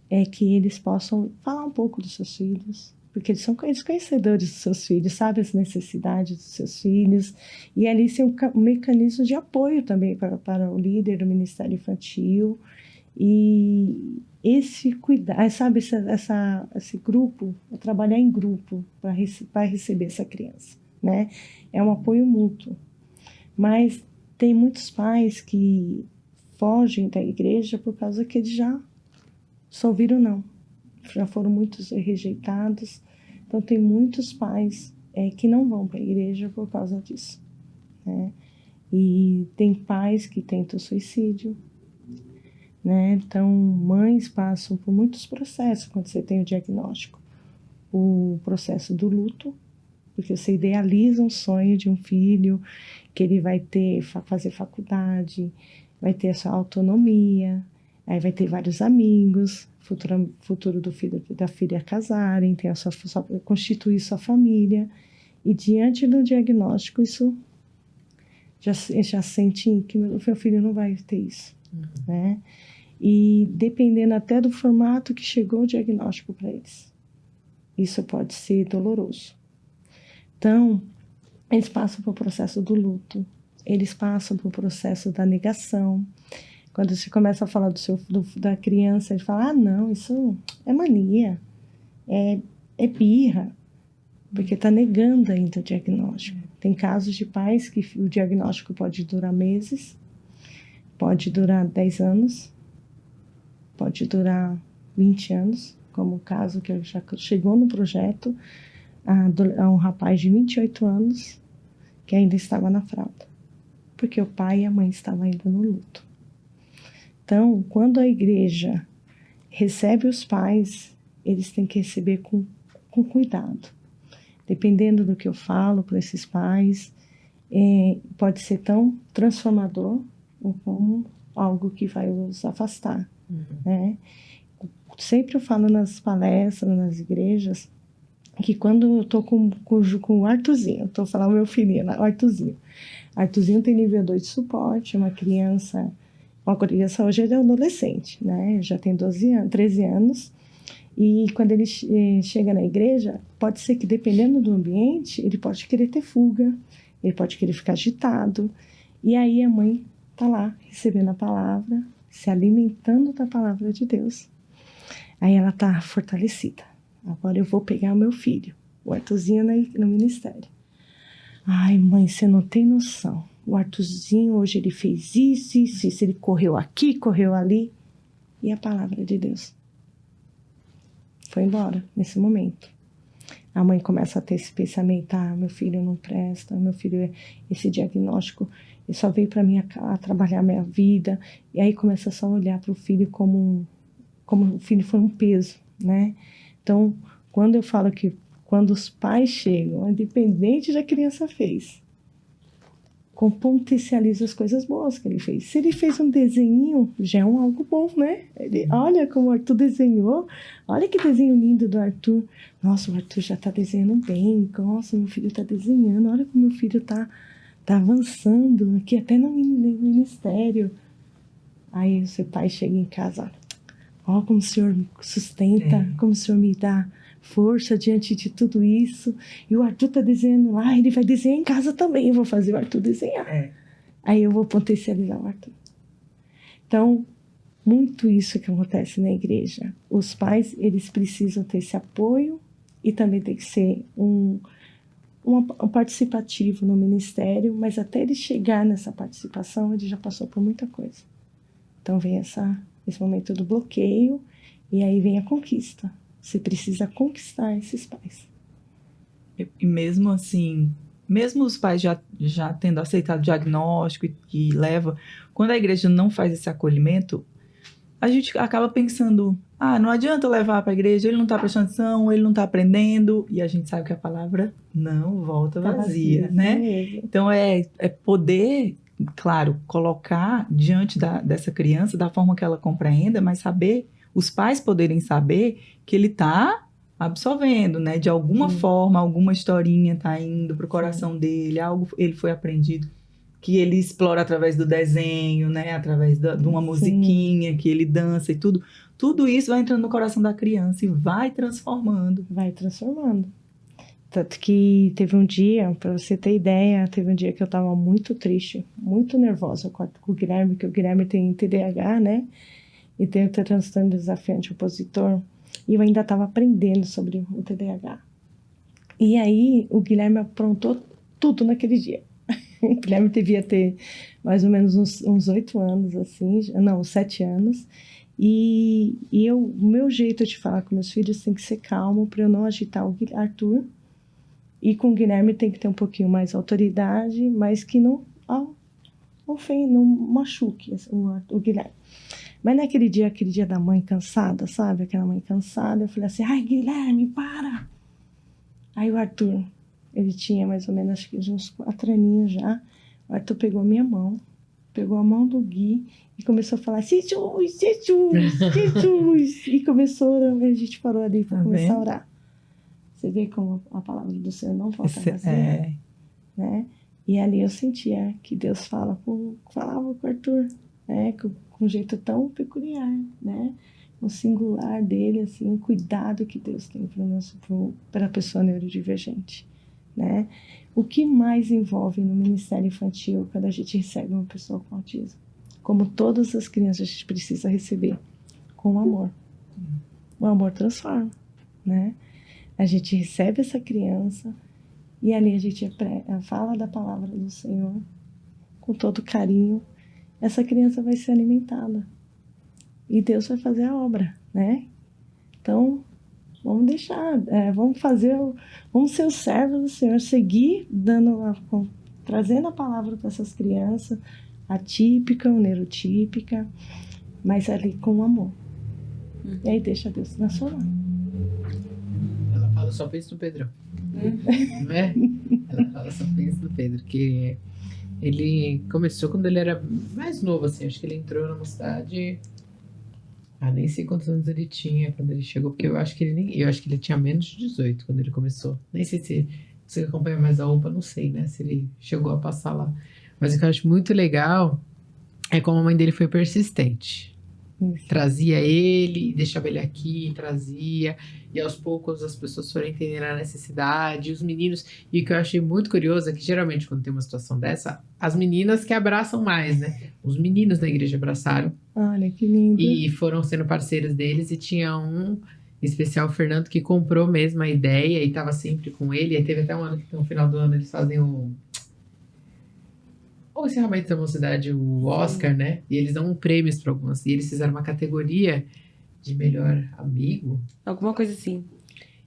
é que eles possam falar um pouco dos seus filhos, porque eles são conhecedores dos seus filhos, sabem as necessidades dos seus filhos, e ali tem um mecanismo de apoio também para o líder do Ministério Infantil, e esse cuidar, sabe, esse grupo, trabalhar em grupo para receber essa criança, né? É um apoio mútuo. Mas tem muitos pais que fogem da igreja por causa que eles já só ouviram não. Já foram muitos rejeitados. Então, tem muitos pais que não vão para a igreja por causa disso, né? E tem pais que tentam suicídio, né? Então, mães passam por muitos processos quando você tem o diagnóstico. O processo do luto, porque você idealiza um sonho de um filho, que ele vai fazer faculdade, vai ter a sua autonomia, aí vai ter vários amigos, futuro do filho da filha casarem, tem constituir sua família, e diante do diagnóstico, isso já sente que meu filho não vai ter isso, né? E dependendo até do formato que chegou o diagnóstico para eles, isso pode ser doloroso. Então, eles passam pelo processo do luto, eles passam pelo processo da negação. Quando você começa a falar da criança, ele fala, ah, não, isso é mania, é birra, porque está negando ainda o diagnóstico. Tem casos de pais que o diagnóstico pode durar meses, pode durar 10 anos, pode durar 20 anos, como o caso que já chegou no projeto, a um rapaz de 28 anos que ainda estava na fralda, porque o pai e a mãe estavam ainda no luto. Então, quando a igreja recebe os pais, eles têm que receber com cuidado. Dependendo do que eu falo para esses pais, pode ser tão transformador como algo que vai os afastar, né? Sempre eu falo nas palestras, nas igrejas, que quando eu estou com o Arthurzinho, estou falando meu filhinho, o Arthurzinho. Arthurzinho tem nível 2 de suporte, uma criança hoje ele é adolescente, né? Já tem 13 anos. E quando ele chega na igreja, pode ser que, dependendo do ambiente, ele pode querer ter fuga, ele pode querer ficar agitado. E aí a mãe está lá, recebendo a palavra, se alimentando da palavra de Deus. Aí ela está fortalecida. Agora eu vou pegar o meu filho, o Arthurzinho, no ministério. Ai, mãe, você não tem noção. O Arthurzinho, hoje ele fez isso, ele correu aqui, correu ali. E a palavra de Deus foi embora nesse momento. A mãe começa a ter esse pensamento, meu filho não presta, meu filho, esse diagnóstico, ele só veio para mim a trabalhar a minha vida. E aí começa só a olhar para o filho como o filho foi um peso, né? Então, quando eu falo que quando os pais chegam, independente da criança fez, potencializa as coisas boas que ele fez. Se ele fez um desenho, já é algo bom, né? Olha como o Arthur desenhou. Olha que desenho lindo do Arthur. Nossa, o Arthur já está desenhando bem. Nossa, meu filho está desenhando. Olha como meu filho está avançando aqui até no ministério. Aí o seu pai chega em casa, olha como o senhor me sustenta, como o senhor me dá força diante de tudo isso. E o Arthur está desenhando lá, ele vai desenhar em casa também. Eu vou fazer o Arthur desenhar. Aí eu vou potencializar o Arthur. Então, muito isso que acontece na igreja. Os pais, eles precisam ter esse apoio e também tem que ser um participativo no ministério, mas até ele chegar nessa participação, ele já passou por muita coisa. Então vem esse momento do bloqueio, e aí vem a conquista. Você precisa conquistar esses pais. E mesmo assim, mesmo os pais já tendo aceitado o diagnóstico e leva, quando a igreja não faz esse acolhimento, a gente acaba pensando, não adianta eu levar para a igreja, ele não está prestando atenção, ele não está aprendendo, e a gente sabe que a palavra não volta vazia, né? Mesmo. Então é poder, claro, colocar diante dessa criança da forma que ela compreenda, mas saber, os pais poderem saber que ele está absorvendo, né? De alguma forma, alguma historinha está indo para o coração dele, algo ele foi aprendido, que ele explora através do desenho, né? Através de uma musiquinha, que ele dança e tudo. Tudo isso vai entrando no coração da criança e vai transformando. Vai transformando. Tanto que teve um dia, para você ter ideia, teve um dia que eu estava muito triste, muito nervosa com o Guilherme, que o Guilherme tem TDAH, né? E tem o transtorno desafiante opositor. E eu ainda estava aprendendo sobre o TDAH. E aí, o Guilherme aprontou tudo naquele dia. O Guilherme devia ter mais ou menos uns 8 anos, assim, não, 7 anos. E o meu jeito de falar com meus filhos tem que ser calmo, para eu não agitar o Arthur. E com o Guilherme tem que ter um pouquinho mais autoridade, mas que não machuque o Guilherme. Mas naquele dia, da mãe cansada, sabe? Aquela mãe cansada, eu falei assim, ai, Guilherme, para! Aí o Arthur, ele tinha mais ou menos, acho que uns 4 aninhos já. O Arthur pegou a minha mão, pegou a mão do Gui e começou a falar, Jesus, Jesus, Jesus. E começou a orar, a gente parou ali para começar a orar. Você vê como a palavra do Senhor não volta vazia, né? E ali eu sentia que Deus falava com o Arthur, né? Com um jeito tão peculiar, né? Um singular dele, assim, um cuidado que Deus tem para a pessoa neurodivergente, né? O que mais envolve no Ministério Infantil quando a gente recebe uma pessoa com autismo? Como todas as crianças, a gente precisa receber com amor. O amor transforma, né? A gente recebe essa criança e ali a gente fala da palavra do Senhor com todo carinho. Essa criança vai ser alimentada e Deus vai fazer a obra, né? Então, vamos deixar, vamos ser os servos do Senhor, seguir trazendo a palavra para essas crianças, atípica ou neurotípica, mas ali com amor. E aí deixa Deus transformar. Ela fala, só pensa no Pedro. Não é? Ela fala, só pensa no Pedro, que ele começou quando ele era mais novo, assim, acho que ele entrou na mocidade... nem sei quantos anos ele tinha quando ele chegou, porque eu acho que ele tinha menos de 18 quando ele começou. Nem sei se você acompanha mais a UPA, não sei, né, se ele chegou a passar lá. Mas o que eu acho muito legal é como a mãe dele foi persistente. Isso. Trazia ele, deixava ele aqui, trazia, e aos poucos as pessoas foram entendendo a necessidade, os meninos, e o que eu achei muito curioso é que geralmente quando tem uma situação dessa, as meninas que abraçam mais, né? Os meninos da igreja abraçaram. Olha, que lindo. E foram sendo parceiros deles, e tinha um especial, o Fernando, que comprou mesmo a ideia e estava sempre com ele. E teve até um ano que no final do ano eles fazem o encerramento da mocidade, o Oscar, né? E eles dão prêmios para algumas. E eles fizeram uma categoria de melhor amigo. Alguma coisa assim.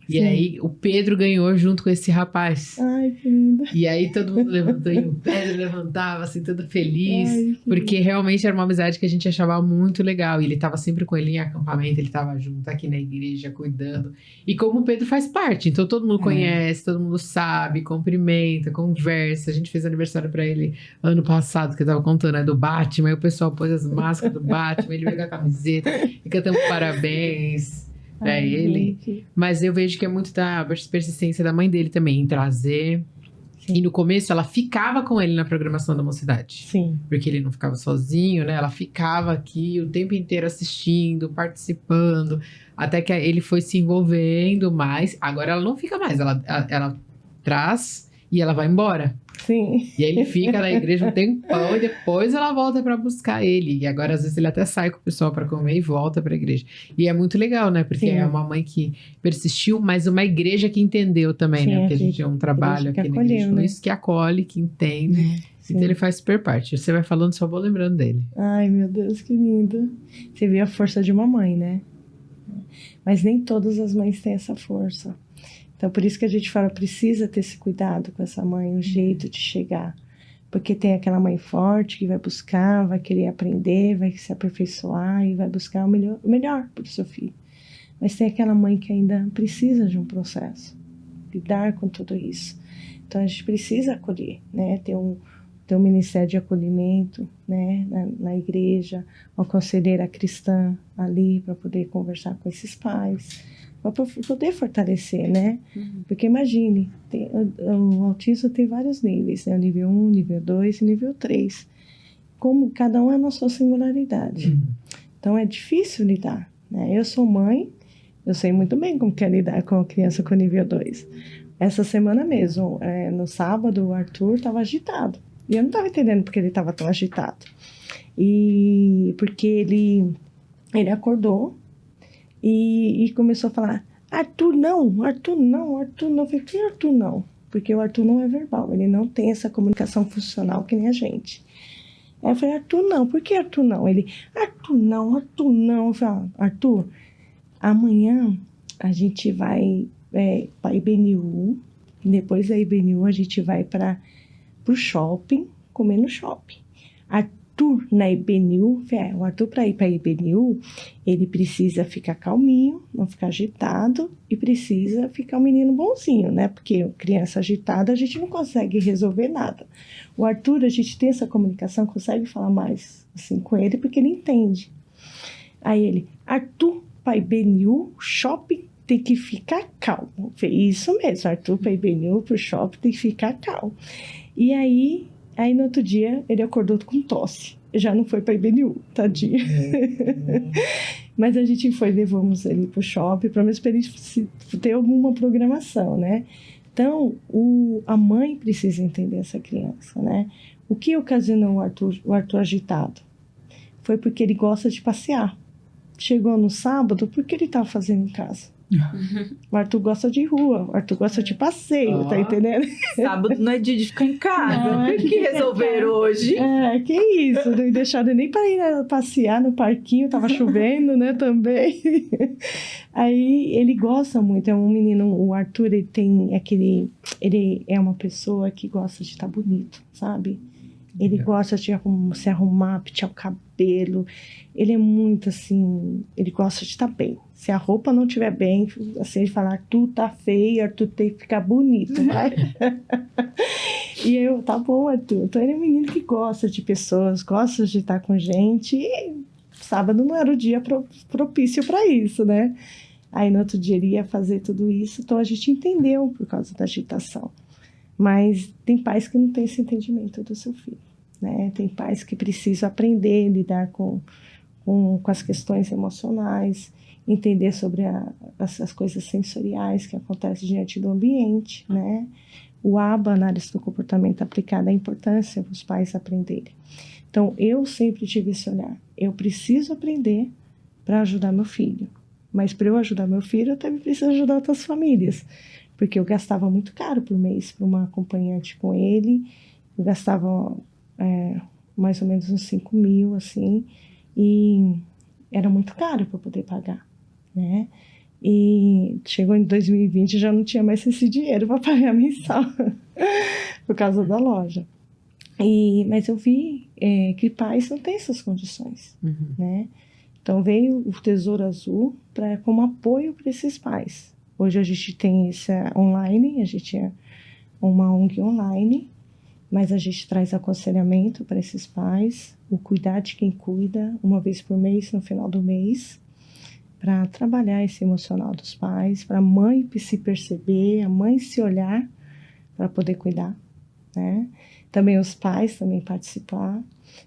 E aí o Pedro ganhou junto com esse rapaz. Ai, que lindo. E aí todo mundo levantou e o Pedro levantava, assim, todo feliz. Ai, porque realmente era uma amizade que a gente achava muito legal. E ele tava sempre com ele em acampamento, ele tava junto aqui na igreja, cuidando. E como o Pedro faz parte, então todo mundo conhece, todo mundo sabe, cumprimenta, conversa. A gente fez aniversário pra ele ano passado, que eu tava contando, né, do Batman. Aí o pessoal pôs as máscaras do Batman, ele veio com a camiseta e cantamos parabéns pra ele. Gente. Mas eu vejo que é muito da persistência da mãe dele também, em trazer. Sim. E no começo ela ficava com ele na programação da mocidade. Sim. Porque ele não ficava sozinho, né? Ela ficava aqui o tempo inteiro assistindo, participando, até que ele foi se envolvendo mais. Agora ela não fica mais, ela traz e ela vai embora. Sim. E aí ele fica na igreja um tempão e depois ela volta pra buscar ele. E agora, às vezes, ele até sai com o pessoal pra comer e volta pra igreja. E é muito legal, né? Porque Sim. é uma mãe que persistiu, mas uma igreja que entendeu também, Sim, né? Porque a a gente é um trabalho que aqui na acolheu, igreja, né? isso que acolhe, que entende. Sim. Então ele faz super parte. Você vai falando, só vou lembrando dele. Ai, meu Deus, que lindo. Você vê a força de uma mãe, né? Mas nem todas as mães têm essa força. Então, por isso que a gente fala, precisa ter esse cuidado com essa mãe, o jeito de chegar. Porque tem aquela mãe forte que vai buscar, vai querer aprender, vai se aperfeiçoar e vai buscar o melhor para o seu filho. Mas tem aquela mãe que ainda precisa de um processo, lidar com tudo isso. Então, a gente precisa acolher, né? Ter um ministério de acolhimento, né? Na igreja, uma conselheira cristã ali para poder conversar com esses pais, para poder fortalecer, né? Porque imagine, o autismo tem vários níveis, né? O nível 1, nível 2 e nível 3. Como cada um é na sua singularidade. Então é difícil lidar, né? Eu sou mãe, eu sei muito bem como que é lidar com a criança com nível 2. Essa semana mesmo, no sábado, o Arthur estava agitado. E eu não estava entendendo porque ele estava tão agitado. E porque ele acordou e começou a falar, Arthur não. Eu falei, que Arthur não? Porque o Arthur não é verbal, ele não tem essa comunicação funcional que nem a gente. Aí eu falei, Arthur não, por que Arthur não? Ele, Arthur não. Eu falei, Arthur, amanhã a gente vai para IBNU, depois da IBNU a gente vai para o shopping, comer no shopping. Arthur na IBNU, o Arthur para ir para a IBNU, ele precisa ficar calminho, não ficar agitado e precisa ficar um menino bonzinho, né? Porque criança agitada a gente não consegue resolver nada. O Arthur, a gente tem essa comunicação, consegue falar mais assim com ele porque ele entende. Aí ele, Arthur para a IBNU, shopping, tem que ficar calmo. Foi isso mesmo, Arthur para a IBNU, para o shopping, tem que ficar calmo. E aí no outro dia, ele acordou com tosse. Já não foi para a IBNU, tadinho. Mas a gente levamos ele para o shopping, para ele ter alguma programação, né? Então, a mãe precisa entender essa criança, né? O que ocasionou o Arthur agitado? Foi porque ele gosta de passear. Chegou no sábado, por que ele estava fazendo em casa? O Arthur gosta de rua, o Arthur gosta de passeio, tá entendendo? Sábado não é dia de ficar em casa. O que resolveram hoje? Que isso, não deixaram nem para ir passear no parquinho, tava chovendo, né, também. Aí ele gosta muito, é um menino, o Arthur, ele é uma pessoa que gosta de estar bonito, sabe? Ele gosta de se arrumar, pentear o cabelo. Ele é muito assim, ele gosta de estar bem. Se a roupa não estiver bem, assim, ele fala, Arthur tá feio, Arthur tem que ficar bonito, vai. E eu, tá bom, Arthur. Então ele é um menino que gosta de pessoas, gosta de estar com gente. E sábado não era o dia propício para isso, né? Aí no outro dia ele ia fazer tudo isso, então a gente entendeu por causa da agitação. Mas tem pais que não têm esse entendimento do seu filho, né? Tem pais que precisam aprender a lidar com as questões emocionais, entender sobre as coisas sensoriais que acontecem diante do ambiente, né? O ABA, análise do comportamento aplicada, a importância para os pais aprenderem. Então, eu sempre tive esse olhar. Eu preciso aprender para ajudar meu filho. Mas para eu ajudar meu filho, eu também preciso ajudar outras famílias. Porque eu gastava muito caro por mês para uma acompanhante com ele. Eu gastava mais ou menos uns 5 mil, assim. E era muito caro para poder pagar, né? E chegou em 2020 e já não tinha mais esse dinheiro para pagar mensal por causa da loja. Mas eu vi que pais não têm essas condições, né? Então veio o Tesouro Azul como apoio para esses pais. Hoje a gente tem isso online, a gente é uma ONG online, mas a gente traz aconselhamento para esses pais, o cuidar de quem cuida, uma vez por mês, no final do mês, para trabalhar esse emocional dos pais, para a mãe se perceber, a mãe se olhar para poder cuidar, né? Também os pais também participar.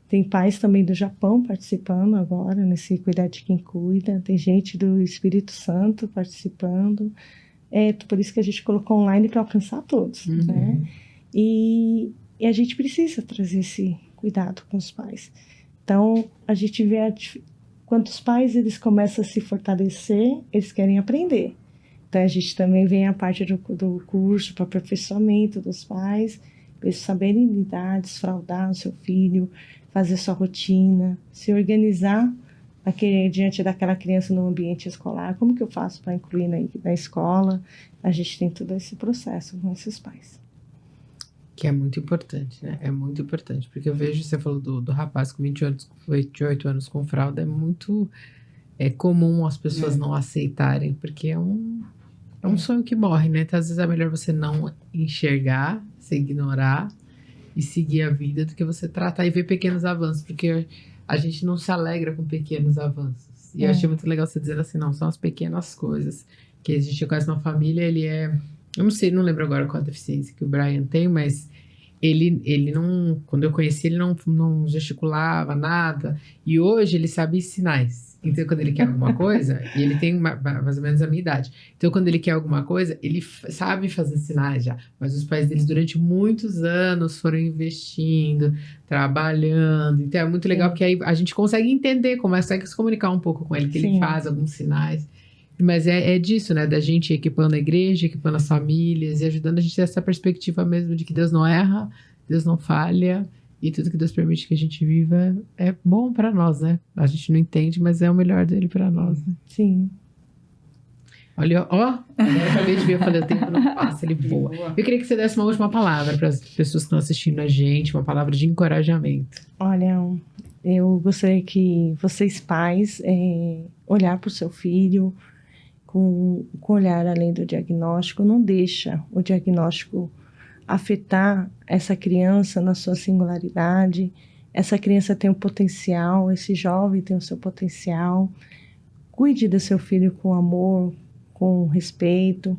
Tem pais também do Japão participando agora, nesse cuidar de quem cuida. Tem gente do Espírito Santo participando. Por isso que a gente colocou online para alcançar todos, né? E a gente precisa trazer esse cuidado com os pais. Então, a gente vê quando os pais eles começam a se fortalecer, eles querem aprender. Então, a gente também vem a parte do curso para aperfeiçoamento dos pais, para eles saberem lidar, desfraldar o seu filho, fazer sua rotina, se organizar diante daquela criança no ambiente escolar. Como que eu faço para incluir na escola? A gente tem todo esse processo com esses pais. Que é muito importante, né? É muito importante. Porque eu vejo, você falou do rapaz com 28 anos com fralda, é muito comum as pessoas não aceitarem, porque é um sonho que morre, né? Então, às vezes é melhor você não enxergar, você ignorar e seguir a vida do que você tratar e ver pequenos avanços, porque a gente não se alegra com pequenos avanços. E eu achei muito legal você dizer assim, não, são as pequenas coisas. Que a gente conhece uma família, ele eu não sei, não lembro agora qual a deficiência que o Brian tem, mas ele não, quando eu conheci, ele não gesticulava nada. E hoje ele sabe sinais. Então, quando ele quer alguma coisa, e ele tem mais ou menos a minha idade. Então, quando ele quer alguma coisa, ele sabe fazer sinais já. Mas os pais deles, durante muitos anos, foram investindo, trabalhando. Então, é muito legal, porque aí a gente consegue entender, começa a se comunicar um pouco com ele, que ele faz alguns sinais. Mas é disso, né? Da gente equipando a igreja, equipando as famílias e ajudando a gente a ter essa perspectiva mesmo de que Deus não erra, Deus não falha e tudo que Deus permite que a gente viva é bom para nós, né? A gente não entende, mas é o melhor dele para nós, né? Sim. Olha, agora eu acabei de ver, eu falei, o tempo não passa, ele voa. Eu queria que você desse uma última palavra para as pessoas que estão assistindo a gente, uma palavra de encorajamento. Olha, eu gostaria que vocês pais olhar para o seu filho, com olhar além do diagnóstico, não deixa o diagnóstico afetar essa criança na sua singularidade. Essa criança tem um potencial, esse jovem tem o seu potencial. Cuide do seu filho com amor, com respeito.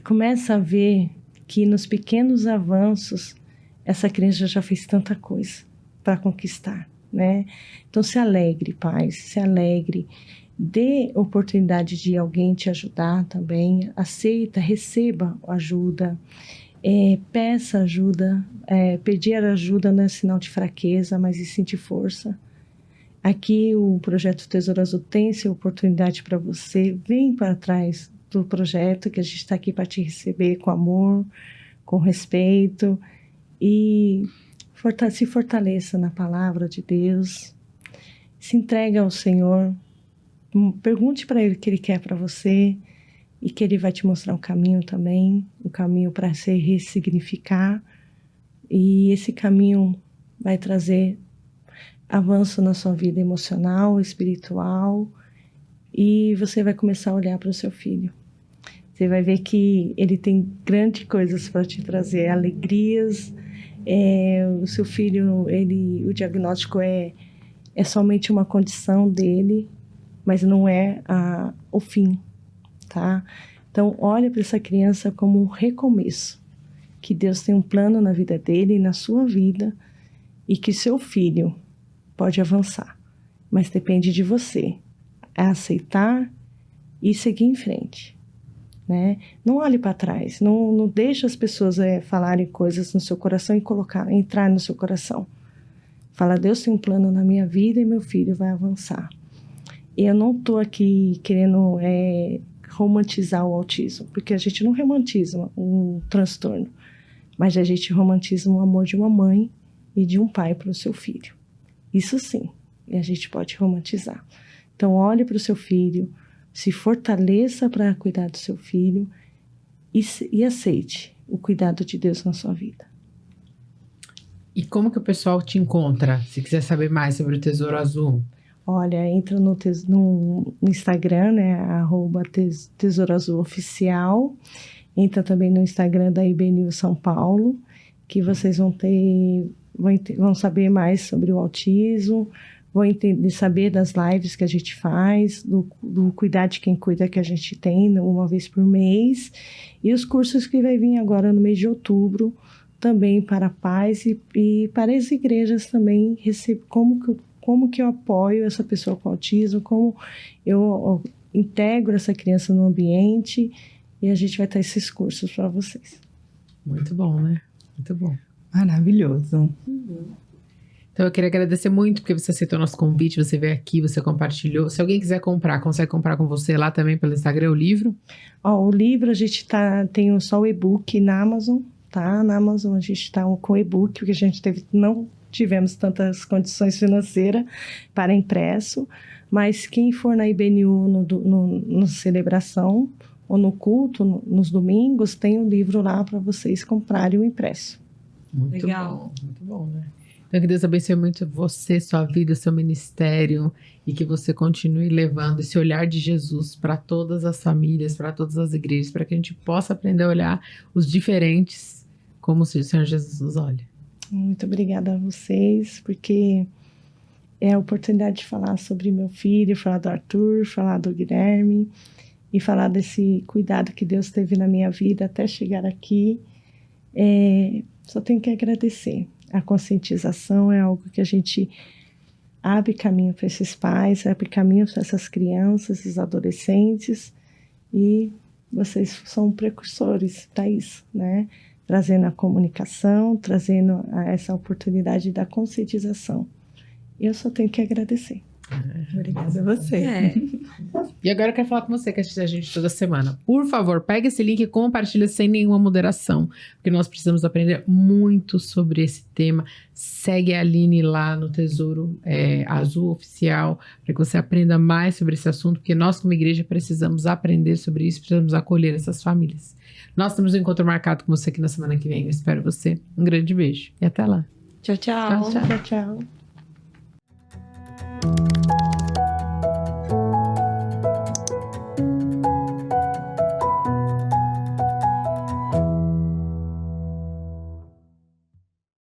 Começa a ver que nos pequenos avanços, essa criança já fez tanta coisa para conquistar, né? Então, se alegre, pais, se alegre. Dê oportunidade de alguém te ajudar também, aceita, receba ajuda, peça ajuda, pedir ajuda não é sinal de fraqueza, mas sim de força. Aqui o Projeto Tesouro Azul tem essa oportunidade para você, vem para trás do projeto que a gente está aqui para te receber com amor, com respeito e se fortaleça na palavra de Deus, se entregue ao Senhor. Pergunte para Ele o que Ele quer para você e que Ele vai te mostrar um caminho também, um caminho para se ressignificar. E esse caminho vai trazer avanço na sua vida emocional, espiritual, e você vai começar a olhar para o seu filho. Você vai ver que ele tem grandes coisas para te trazer, alegrias. O seu filho, o diagnóstico é somente uma condição dele, mas não é o fim, tá? Então, olha para essa criança como um recomeço, que Deus tem um plano na vida dele e na sua vida, e que seu filho pode avançar, mas depende de você, aceitar e seguir em frente, né? Não olhe para trás, não deixe as pessoas falarem coisas no seu coração e entrar no seu coração. Fala, Deus tem um plano na minha vida e meu filho vai avançar. Eu não estou aqui querendo romantizar o autismo, porque a gente não romantiza um transtorno, mas a gente romantiza o amor de uma mãe e de um pai para o seu filho. Isso sim, a gente pode romantizar. Então, olhe para o seu filho, se fortaleça para cuidar do seu filho e aceite o cuidado de Deus na sua vida. E como que o pessoal te encontra, se quiser saber mais sobre o Tesouro Azul? Olha, entra no Instagram, né, @Tesouro Azul Oficial. Entra também no Instagram da IBNU São Paulo, que vocês vão saber mais sobre o autismo, vão saber das lives que a gente faz, do cuidar de quem cuida que a gente tem uma vez por mês, e os cursos que vai vir agora no mês de outubro, também para pais e para as igrejas também, como que eu apoio essa pessoa com autismo, como eu integro essa criança no ambiente, e a gente vai ter esses cursos para vocês. Muito bom, né? Muito bom. Maravilhoso. Então eu queria agradecer muito porque você aceitou nosso convite, você veio aqui, você compartilhou. Se alguém quiser comprar, consegue comprar com você lá também pelo Instagram, o livro? Ó, o livro a gente tem só o e-book na Amazon, tá? Na Amazon a gente está com o e-book, porque a gente não tivemos tantas condições financeiras para impresso, mas quem for na IBNU no celebração ou no culto, nos domingos, tem um livro lá para vocês comprarem o impresso. Muito Legal. muito bom, né? Então que Deus abençoe muito você, sua vida, seu ministério e que você continue levando esse olhar de Jesus para todas as famílias, para todas as igrejas, para que a gente possa aprender a olhar os diferentes como se o Senhor Jesus nos olha. Muito obrigada a vocês, porque é a oportunidade de falar sobre meu filho, falar do Arthur, falar do Guilherme e falar desse cuidado que Deus teve na minha vida até chegar aqui. Só tenho que agradecer. A conscientização é algo que a gente abre caminho para esses pais, abre caminho para essas crianças, esses adolescentes, e vocês são precursores para isso, né? Trazendo a comunicação, trazendo essa oportunidade da conscientização. Eu só tenho que agradecer. Obrigada a você. E agora eu quero falar com você que assiste a gente toda semana. Por favor, pega esse link e compartilha sem nenhuma moderação, porque nós precisamos aprender muito sobre esse tema. Segue a Aline lá no Tesouro Azul Oficial, para que você aprenda mais sobre esse assunto, porque nós como igreja precisamos aprender sobre isso, precisamos acolher essas famílias. Nós temos um encontro marcado com você aqui na semana que vem. Eu espero você. Um grande beijo e até lá. Tchau, tchau. Tchau, tchau.